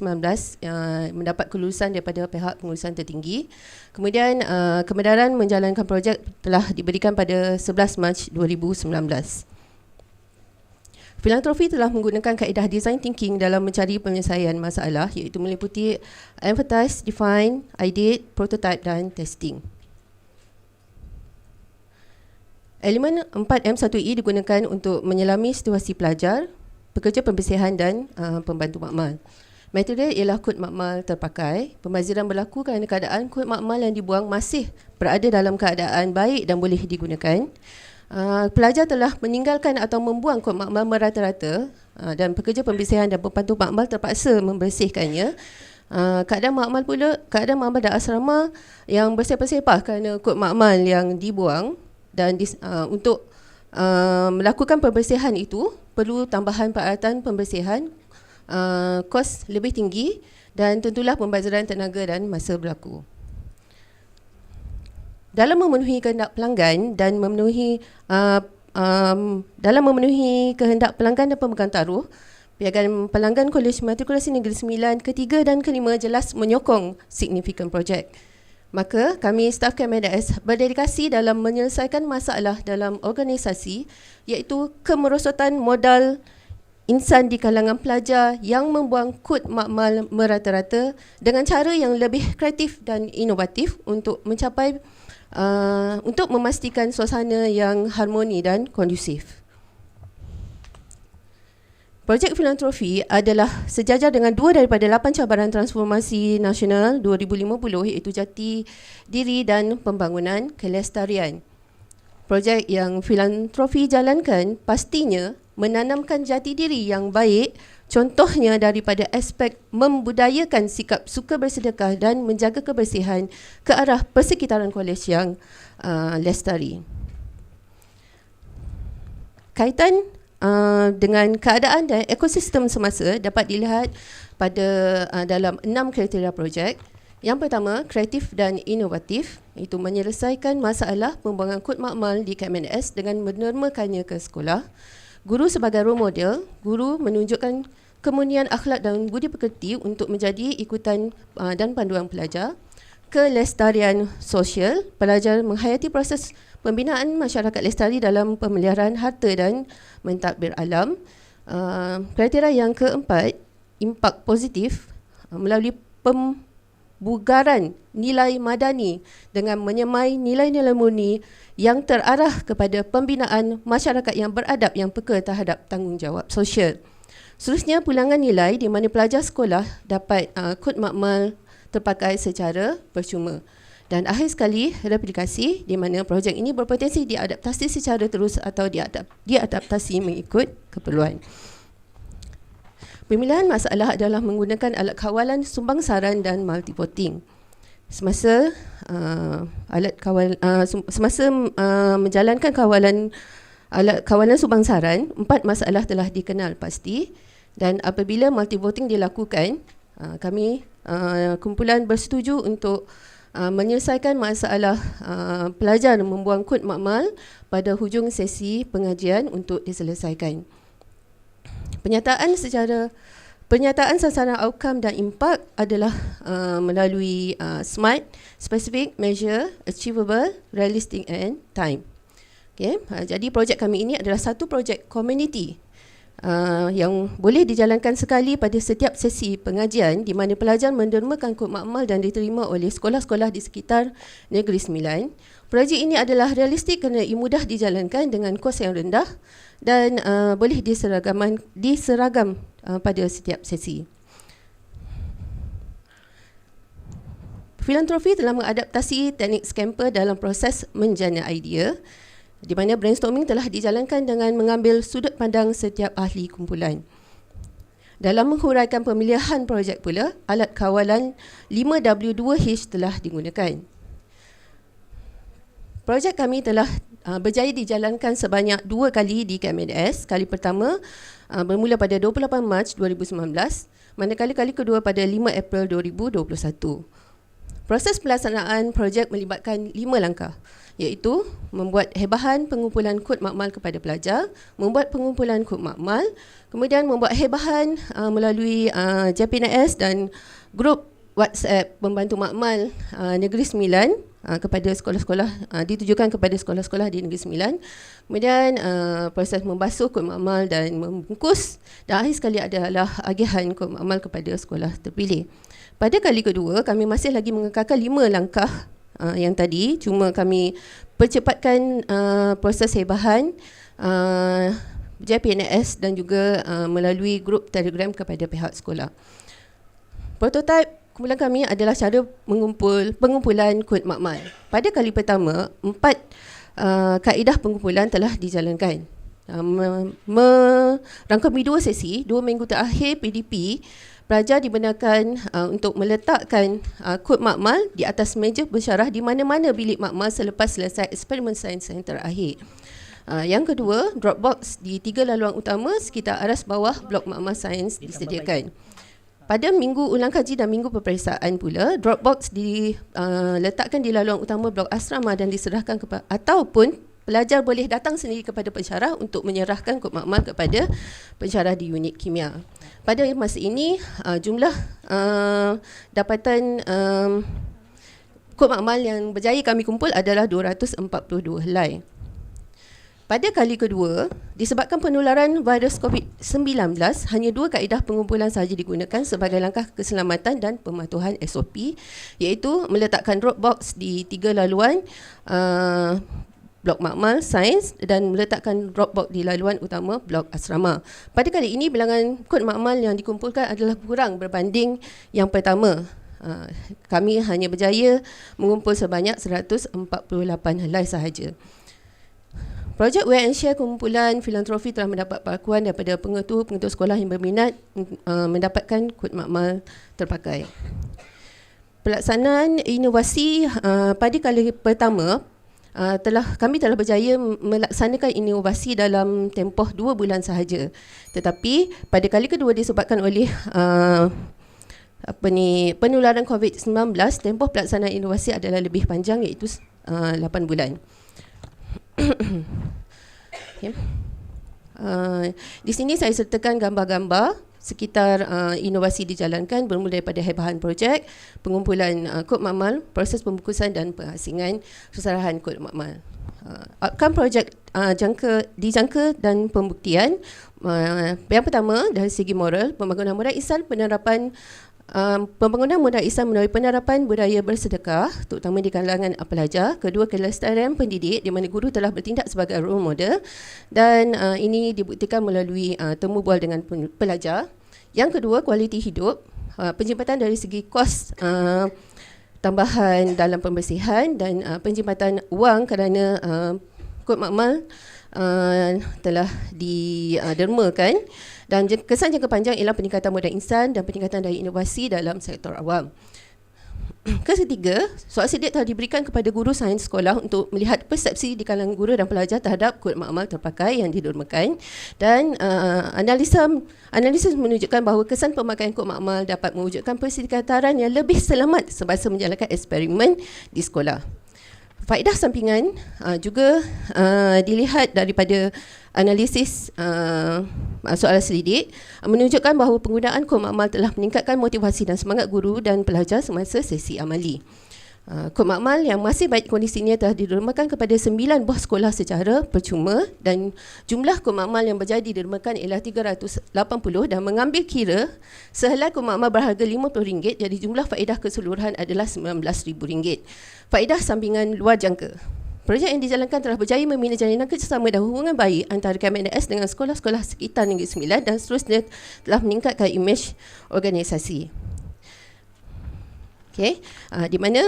mendapat kelulusan daripada pihak pengurusan tertinggi. Kemudian kebenaran menjalankan projek telah diberikan pada 11 Mac 2019. Filantropi telah menggunakan kaedah design thinking dalam mencari penyelesaian masalah, iaitu meliputi advertise, define, ideate, prototype dan testing. Elemen 4M1E digunakan untuk menyelami situasi pelajar, pekerja pembersihan dan pembantu makmal. Metode ialah kod makmal terpakai. Pemaziran berlaku kerana keadaan kod makmal yang dibuang masih berada dalam keadaan baik dan boleh digunakan. Pelajar telah meninggalkan atau membuang kod makmal merata-rata dan pekerja pembersihan dan pembantu makmal terpaksa membersihkannya. Keadaan makmal dan asrama yang bersepah-sepah kerana kod makmal yang dibuang. Dan untuk melakukan pembersihan itu perlu tambahan peralatan pembersihan, kos lebih tinggi dan tentulah pembaziran tenaga dan masa berlaku. Dalam memenuhi kehendak pelanggan dan memenuhi kehendak pelanggan dan pemegang taruh, Piagam Pelanggan Kolej Matrikulasi Negeri 9 ketiga dan kelima jelas menyokong signifikan projek. Maka kami staf KMDS berdedikasi dalam menyelesaikan masalah dalam organisasi, iaitu kemerosotan modal insan di kalangan pelajar yang membuang kod makmal merata-rata dengan cara yang lebih kreatif dan inovatif untuk mencapai untuk memastikan suasana yang harmoni dan kondusif. Projek filantropi adalah sejajar dengan 2 daripada 8 cabaran transformasi nasional 2050 iaitu jati diri dan pembangunan kelestarian. Projek yang filantropi jalankan pastinya menanamkan jati diri yang baik, contohnya daripada aspek membudayakan sikap suka bersedekah dan menjaga kebersihan ke arah persekitaran kolej yang lestari. Kaitan dengan keadaan dan ekosistem semasa dapat dilihat pada dalam 6 kriteria projek. Yang pertama, kreatif dan inovatif, itu menyelesaikan masalah pembuangan kod makmal di KMNS dengan menermakannya ke sekolah. Guru sebagai role model, guru menunjukkan kemurnian akhlak dan budi pekerti untuk menjadi ikutan dan panduan pelajar. Kelestarian sosial, pelajar menghayati proses pembinaan masyarakat lestari dalam pemeliharaan harta dan mentadbir alam. Kriteria yang keempat, impak positif melalui pembugaran nilai madani dengan menyemai nilai-nilai murni yang terarah kepada pembinaan masyarakat yang beradab yang peka terhadap tanggungjawab sosial. Seterusnya, pulangan nilai di mana pelajar sekolah dapat kod makmal terpakai secara percuma. Dan akhir sekali, replikasi di mana projek ini berpotensi diadaptasi secara terus atau diadaptasi mengikut keperluan. Pemilihan masalah adalah menggunakan alat kawalan sumbangsaran dan multivoting. Semasa menjalankan alat kawalan sumbangsaran, 4 masalah telah dikenal pasti, dan apabila multivoting dilakukan, kami kumpulan bersetuju untuk menyelesaikan masalah pelajar membuang kod makmal pada hujung sesi pengajian untuk diselesaikan. Penyataan sasaran outcome dan impak adalah melalui SMART, Specific, Measure, Achievable, Realistic and Time. Okay. Jadi projek kami ini adalah satu projek community yang boleh dijalankan sekali pada setiap sesi pengajian di mana pelajar mendermakan kod makmal dan diterima oleh sekolah-sekolah di sekitar Negeri Sembilan. Projek ini adalah realistik kerana mudah dijalankan dengan kos yang rendah dan boleh diseragam pada setiap sesi. Filantropi telah mengadaptasi teknik Scamper dalam proses menjana idea, di mana brainstorming telah dijalankan dengan mengambil sudut pandang setiap ahli kumpulan. Dalam menghuraikan pemilihan projek pula, alat kawalan 5W2H telah digunakan. Projek kami telah berjaya dijalankan sebanyak 2 kali di KMNS. Kali pertama bermula pada 28 Mac 2019, manakala kali kedua pada 5 April 2021. Proses pelaksanaan projek melibatkan 5 langkah, iaitu membuat hebahan pengumpulan kod makmal kepada pelajar, membuat pengumpulan kod makmal, kemudian membuat hebahan melalui JPNS dan grup WhatsApp pembantu makmal Negeri Sembilan kepada sekolah-sekolah, ditujukan kepada sekolah-sekolah di Negeri Sembilan. Kemudian proses membasuh kod makmal dan membungkus, dan akhir sekali adalah agihan kod makmal kepada sekolah terpilih. Pada kali kedua, kami masih lagi mengekalkan 5 langkah yang tadi, cuma kami percepatkan proses hebahan JPNS dan juga melalui grup Telegram kepada pihak sekolah. Prototipe kumpulan kami adalah cara pengumpulan kod makmal. Pada kali pertama, 4 kaedah pengumpulan telah dijalankan. Merangkumi 2 sesi, 2 minggu terakhir PDP, pelajar dibenarkan untuk meletakkan kod makmal di atas meja bersyarah di mana-mana bilik makmal selepas selesai eksperimen sains yang terakhir. Yang kedua, Dropbox di 3 laluan utama sekitar aras bawah blok makmal sains disediakan. Pada minggu ulang kaji dan minggu peperiksaan pula, Dropbox diletakkan di laluan utama blok asrama dan diserahkan kepada, ataupun pelajar boleh datang sendiri kepada pensyarah untuk menyerahkan kod makmal kepada pensyarah di unit kimia. Pada masa ini, jumlah dapatan kod makmal yang berjaya kami kumpul adalah 242 helai. Pada kali kedua, disebabkan penularan virus COVID-19, hanya 2 kaedah pengumpulan sahaja digunakan sebagai langkah keselamatan dan pematuhan SOP, iaitu meletakkan drop box di 3 laluan Blok Makmal, Sains dan meletakkan drop box di laluan utama Blok Asrama. Pada kali ini, bilangan kod makmal yang dikumpulkan adalah kurang berbanding yang pertama. Kami hanya berjaya mengumpul sebanyak 148 helai sahaja. Projek Wear and Share kumpulan filantropi telah mendapat pengakuan daripada pengetua-pengetua sekolah yang berminat mendapatkan kod makmal terpakai. Pelaksanaan inovasi pada kali pertama, kami telah berjaya melaksanakan inovasi dalam tempoh 2 bulan sahaja. Tetapi pada kali kedua disebabkan oleh penularan COVID-19, tempoh pelaksanaan inovasi adalah lebih panjang, iaitu 8 bulan. Okay. Di sini saya sertakan gambar-gambar sekitar inovasi dijalankan, bermula daripada bahan projek, pengumpulan kod makmal, proses pembungkusan dan pengasingan kesalahan kod makmal. Outcome projek dijangka dan pembuktian. Yang pertama, dari segi moral, pembangunan modal ihsan pembangunan modal ihsan melalui penerapan budaya bersedekah, terutama di kalangan pelajar. Kedua, kelestarian pendidik, di mana guru telah bertindak sebagai role model, dan ini dibuktikan melalui temu bual dengan pelajar. Yang kedua, kualiti hidup, penjimatan dari segi kos tambahan dalam pembersihan dan penjimatan wang kerana kod makmal telah didermakan. Dan kesan jangka panjang ialah peningkatan modal insan dan peningkatan daya inovasi dalam sektor awam. Ketiga, soal sidik telah diberikan kepada guru sains sekolah untuk melihat persepsi di kalangan guru dan pelajar terhadap kod makmal terpakai yang didermakan, dan analisis menunjukkan bahawa kesan pemakaian kod makmal dapat mewujudkan persekitaran yang lebih selamat semasa menjalankan eksperimen di sekolah. Faedah sampingan juga dilihat daripada analisis soalan selidik, menunjukkan bahawa penggunaan kod makmal telah meningkatkan motivasi dan semangat guru dan pelajar semasa sesi amali. Kod makmal yang masih baik kondisinya telah didermakan kepada 9 buah sekolah secara percuma, dan jumlah kod makmal yang berjaya didermakan ialah 380, dan mengambil kira sehelai kod makmal berharga RM50, jadi jumlah faedah keseluruhan adalah RM19,000. Faedah sampingan luar jangka. Projek yang dijalankan telah berjaya membina jalinan kerjasama dan hubungan baik antara KMNS dengan sekolah-sekolah sekitar Negeri Sembilan, dan seterusnya telah meningkatkan imej organisasi. Okay. Di mana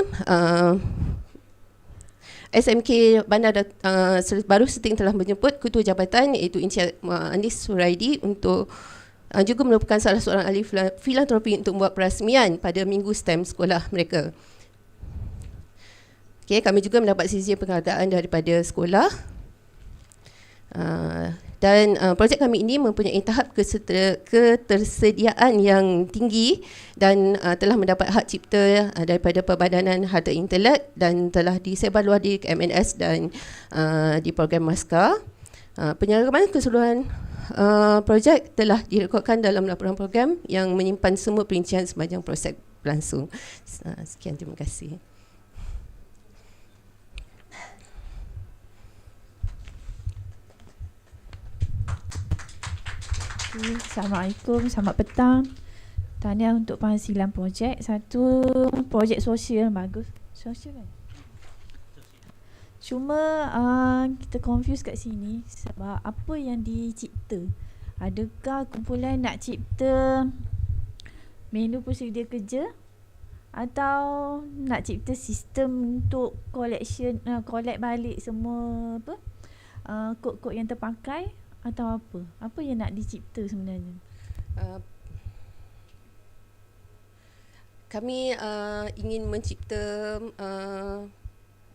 SMK Bandar baru seting telah menjemput Ketua Jabatan, iaitu Encik Andis Suraidi, untuk juga merupakan salah seorang ahli filantropi untuk membuat perasmian pada minggu STEM sekolah mereka. Okay, kami juga mendapat sijil penghargaan daripada sekolah. Dan projek kami ini mempunyai tahap ketersediaan yang tinggi dan telah mendapat hak cipta daripada Perbadanan Harta Intelek, dan telah disebar luar di KMNS dan di program Maska. Penyeragaman keseluruhan projek telah direkodkan dalam laporan program yang menyimpan semua perincian sepanjang proses berlangsung. Sekian, terima kasih. Assalamualaikum, selamat petang. Tahniah untuk penghasilan projek. Satu projek sosial bagus. Sosial kan? Cuma kita confuse kat sini sebab apa yang dicipta. Adakah kumpulan nak cipta menu prosedur kerja, atau nak cipta sistem untuk collection, collect balik semua kod-kod yang terpakai, atau apa? Apa yang nak dicipta sebenarnya? Kami ingin mencipta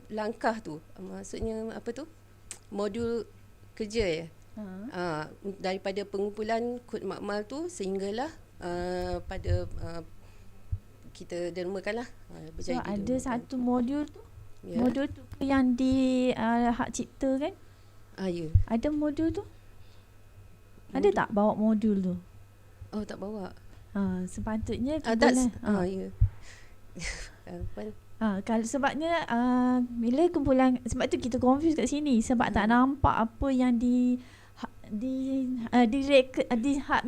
langkah tu. Maksudnya apa tu? Modul kerja ya. Daripada pengumpulan kod makmal tu sehinggalah pada kita dermakanlah. So ada satu modul tu. Yeah. Modul tu yang di hak cipta kan? Ya. Ada modul tu? Ada tak bawa modul tu? Oh, tak bawa. Sepatutnya ya. Kalau sebabnya bila kumpulan, sebab tu kita confuse kat sini sebab tak nampak apa yang di hak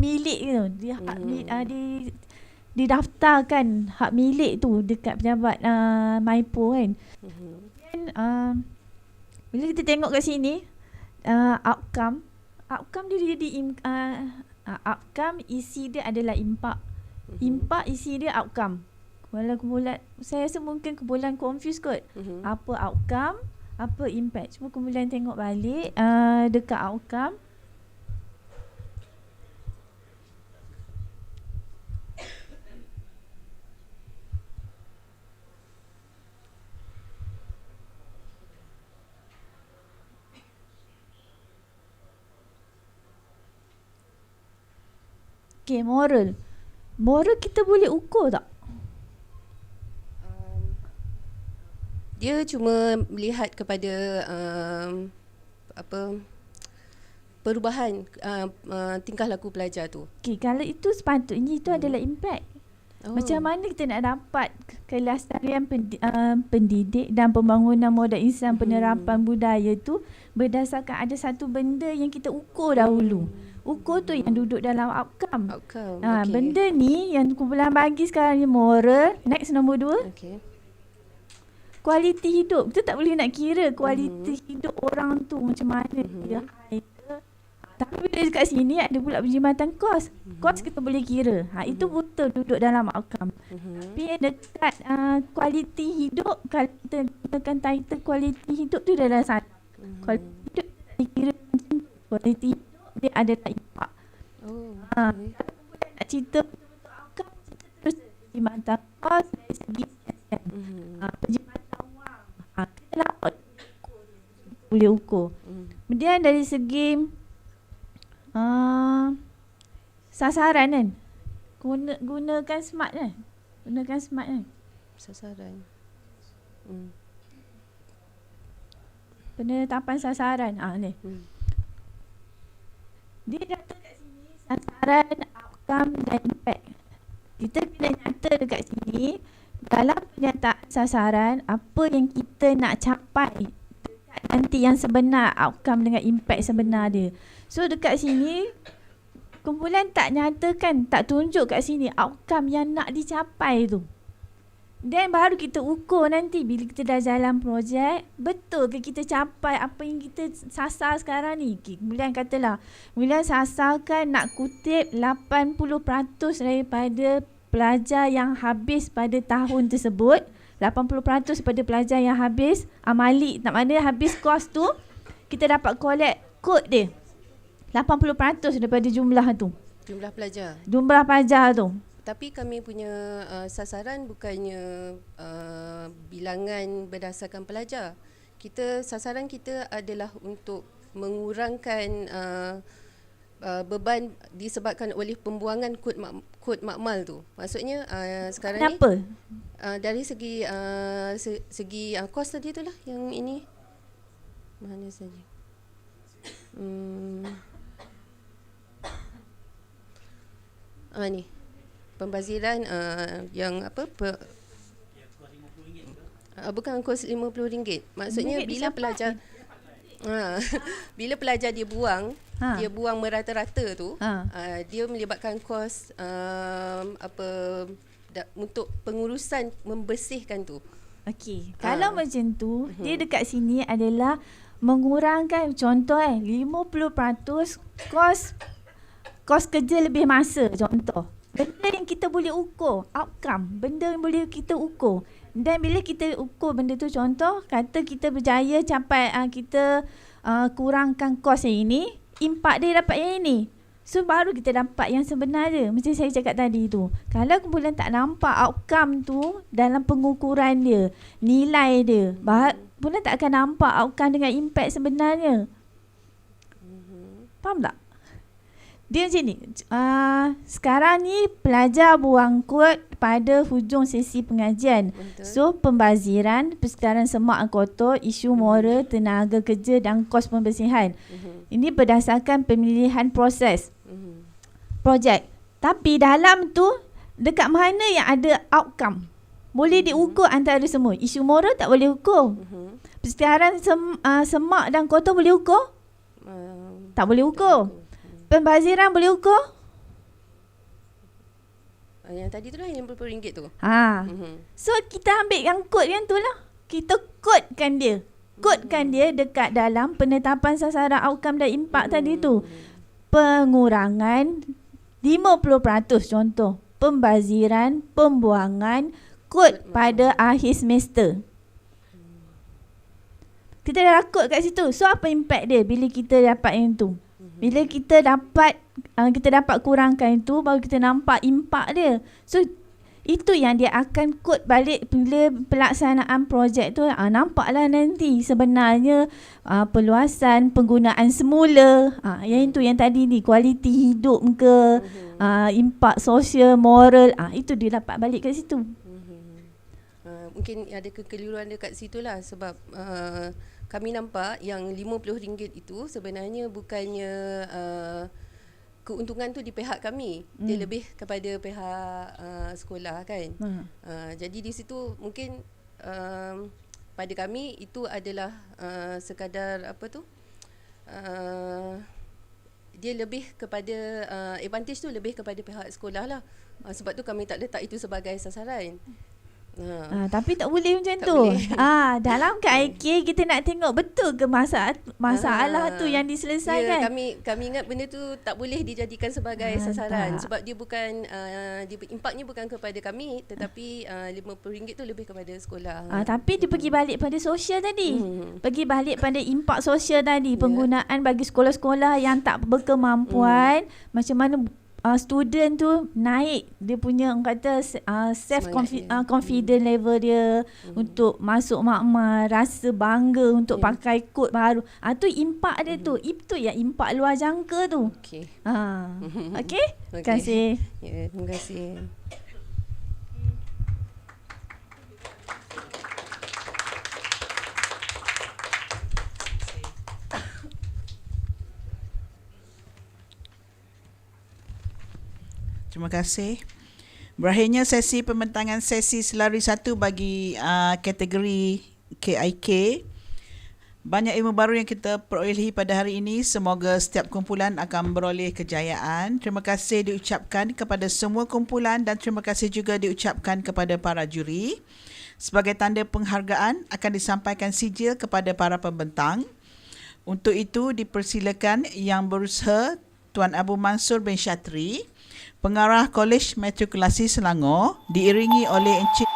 milik tu, didaftarkan hak milik tu dekat pejabat MYPO kan. Dan bila kita tengok kat sini outcome dia jadi outcome isi dia adalah impak. Impak isi dia outcome. Kalau kumpulan, saya rasa mungkin kumpulan confuse kot. Apa outcome, apa impact. Cuma kumpulan tengok balik dekat outcome. Okay, moral. Moral kita boleh ukur tak? Dia cuma melihat kepada perubahan tingkah laku pelajar tu. Okay, kalau itu sepatutnya itu adalah impact. Macam mana kita nak dapat kelestarian pendidik dan pembangunan modal insan penerapan budaya tu berdasarkan ada satu benda yang kita ukur dahulu. Ukur tu yang duduk dalam outcome. Okay. Benda ni yang kumpulan bagi sekarang ni moral. Next, nombor 2. Okay. Kualiti hidup. Kita tak boleh nak kira kualiti hidup orang tu macam mana dia high ke. Tapi bila dekat sini ada pula perkhidmatan kos. Kos kita boleh kira. Itu betul duduk dalam outcome. Tapi dekat kualiti hidup, kalau kita gunakan title kualiti hidup tu dalam satu. Kualiti hidup tak dikira macam tu. Kualiti hidup dia adalah impak. Kalau nak cerita outcome, kita terus perkhidmatan kos dari segi perkhidmatan wang. Kenapa boleh ukur? Kemudian dari segi sasaran kan, gunakan smart kan, Sasaran. Penetapan sasaran ni. Dia nyata kat sini sasaran, outcome dan impact. Kita kena nyata dekat sini dalam penyataan sasaran apa yang kita nak capai dekat nanti yang sebenar, outcome dengan impact sebenar dia. So dekat sini kumpulan tak nyatakan, tak tunjuk kat sini outcome yang nak dicapai tu. Dan baru kita ukur nanti bila kita dah jalan projek, betul ke kita capai apa yang kita sasar sekarang ni. Kemudian katalah, kemudian sasarkan nak kutip 80% daripada pelajar yang habis pada tahun tersebut. 80% daripada pelajar yang habis amali, tak mana habis kos tu, kita dapat collect kod dia. 80% daripada jumlah tu. Jumlah pelajar. Jumlah pelajar tu. Tapi kami punya sasaran bukannya bilangan berdasarkan pelajar. Sasaran kita adalah untuk mengurangkan beban disebabkan oleh pembuangan kod makmal tu. Maksudnya sekarang kenapa? Ni dari segi kos tadi itulah yang ini. Mana saja? Ni pembaziran yang apa bukan kos RM50. Maksudnya bila pelajar bila pelajar dia buang merata-rata tu, dia melibatkan kos untuk pengurusan membersihkan tu. Okey, kalau macam tu, dia dekat sini adalah mengurangkan, contoh 50% kos kerja lebih masa, contoh. Benda yang kita boleh ukur, outcome, benda yang boleh kita ukur. Dan bila kita ukur benda tu, contoh kata kita berjaya capai, kita kurangkan kos yang ini, impak dia dapat yang ini. So baru kita dapat yang sebenar dia. Macam saya cakap tadi tu, kalau kumpulan tak nampak outcome tu dalam pengukuran dia, nilai dia, kumpulan tak akan nampak outcome dengan impact sebenarnya. Faham tak? Dia macam ni, sekarang ni pelajar buang kod pada hujung sesi pengajian. Betul. So pembaziran, persekitaran semak kotor, isu moral, tenaga kerja dan kos pembersihan. Ini berdasarkan pemilihan proses projek. Tapi dalam tu, dekat mana yang ada outcome? Boleh diukur antara semua. Isu moral tak boleh ukur. Persekitaran semak dan kotor boleh ukur? Tak boleh ukur. Pembaziran boleh ukur? Yang tadi tu lah RM60 tu. So kita ambil yang kod yang tu lah. Kita kodkan dia. Kodkan dia dekat dalam penetapan sasaran outcome dan impak tadi tu. Pengurangan 50% contoh. Pembaziran, pembuangan, kod pada akhir semester. Kita dah kod kat situ. So apa impact dia bila kita dapat yang tu? Bila kita dapat kurangkan itu, baru kita nampak impak dia. So itu yang dia akan kod balik bila pelaksanaan projek tu. Nampaklah nanti sebenarnya perluasan penggunaan semula. Yang itu yang tadi ni, kualiti hidup ke, impak sosial, moral. Itu dia dapat balik kat situ. Mungkin ada kekeliruan dekat situ lah sebab kami nampak yang RM50 itu sebenarnya bukannya keuntungan tu di pihak kami. Dia lebih kepada pihak sekolah kan. Jadi di situ mungkin pada kami itu adalah sekadar apa tu, dia lebih kepada advantage tu lebih kepada pihak sekolah lah. Sebab tu kami tak letak itu sebagai sasaran. Tapi tak boleh macam tak tu. Boleh. Dalam KIK kita nak tengok betul ke masalah tu yang diselesaikan. Ya, kami ingat benda tu tak boleh dijadikan sebagai sasaran sebab dia bukan impaknya bukan kepada kami tetapi RM50 tu lebih kepada sekolah. Tapi dia pergi balik pada sosial tadi. Pergi balik pada impak sosial tadi, penggunaan bagi sekolah-sekolah yang tak berkemampuan, macam mana student tu naik dia punya kata self confident level dia untuk masuk makmal, rasa bangga untuk pakai kod baru. Tu impak dia tu. Itu yang impak luar jangka tu. Okey. Okey. Terima kasih. Ya, terima kasih. Terima kasih. Berakhirnya sesi pembentangan sesi selari 1 bagi kategori KIK. Banyak ilmu baru yang kita perolehi pada hari ini. Semoga setiap kumpulan akan beroleh kejayaan. Terima kasih diucapkan kepada semua kumpulan dan terima kasih juga diucapkan kepada para juri. Sebagai tanda penghargaan akan disampaikan sijil kepada para pembentang. Untuk itu dipersilakan Yang Berusaha Tuan Abu Mansur bin Syatri, Pengarah Kolej Matrikulasi Selangor, diiringi oleh Encik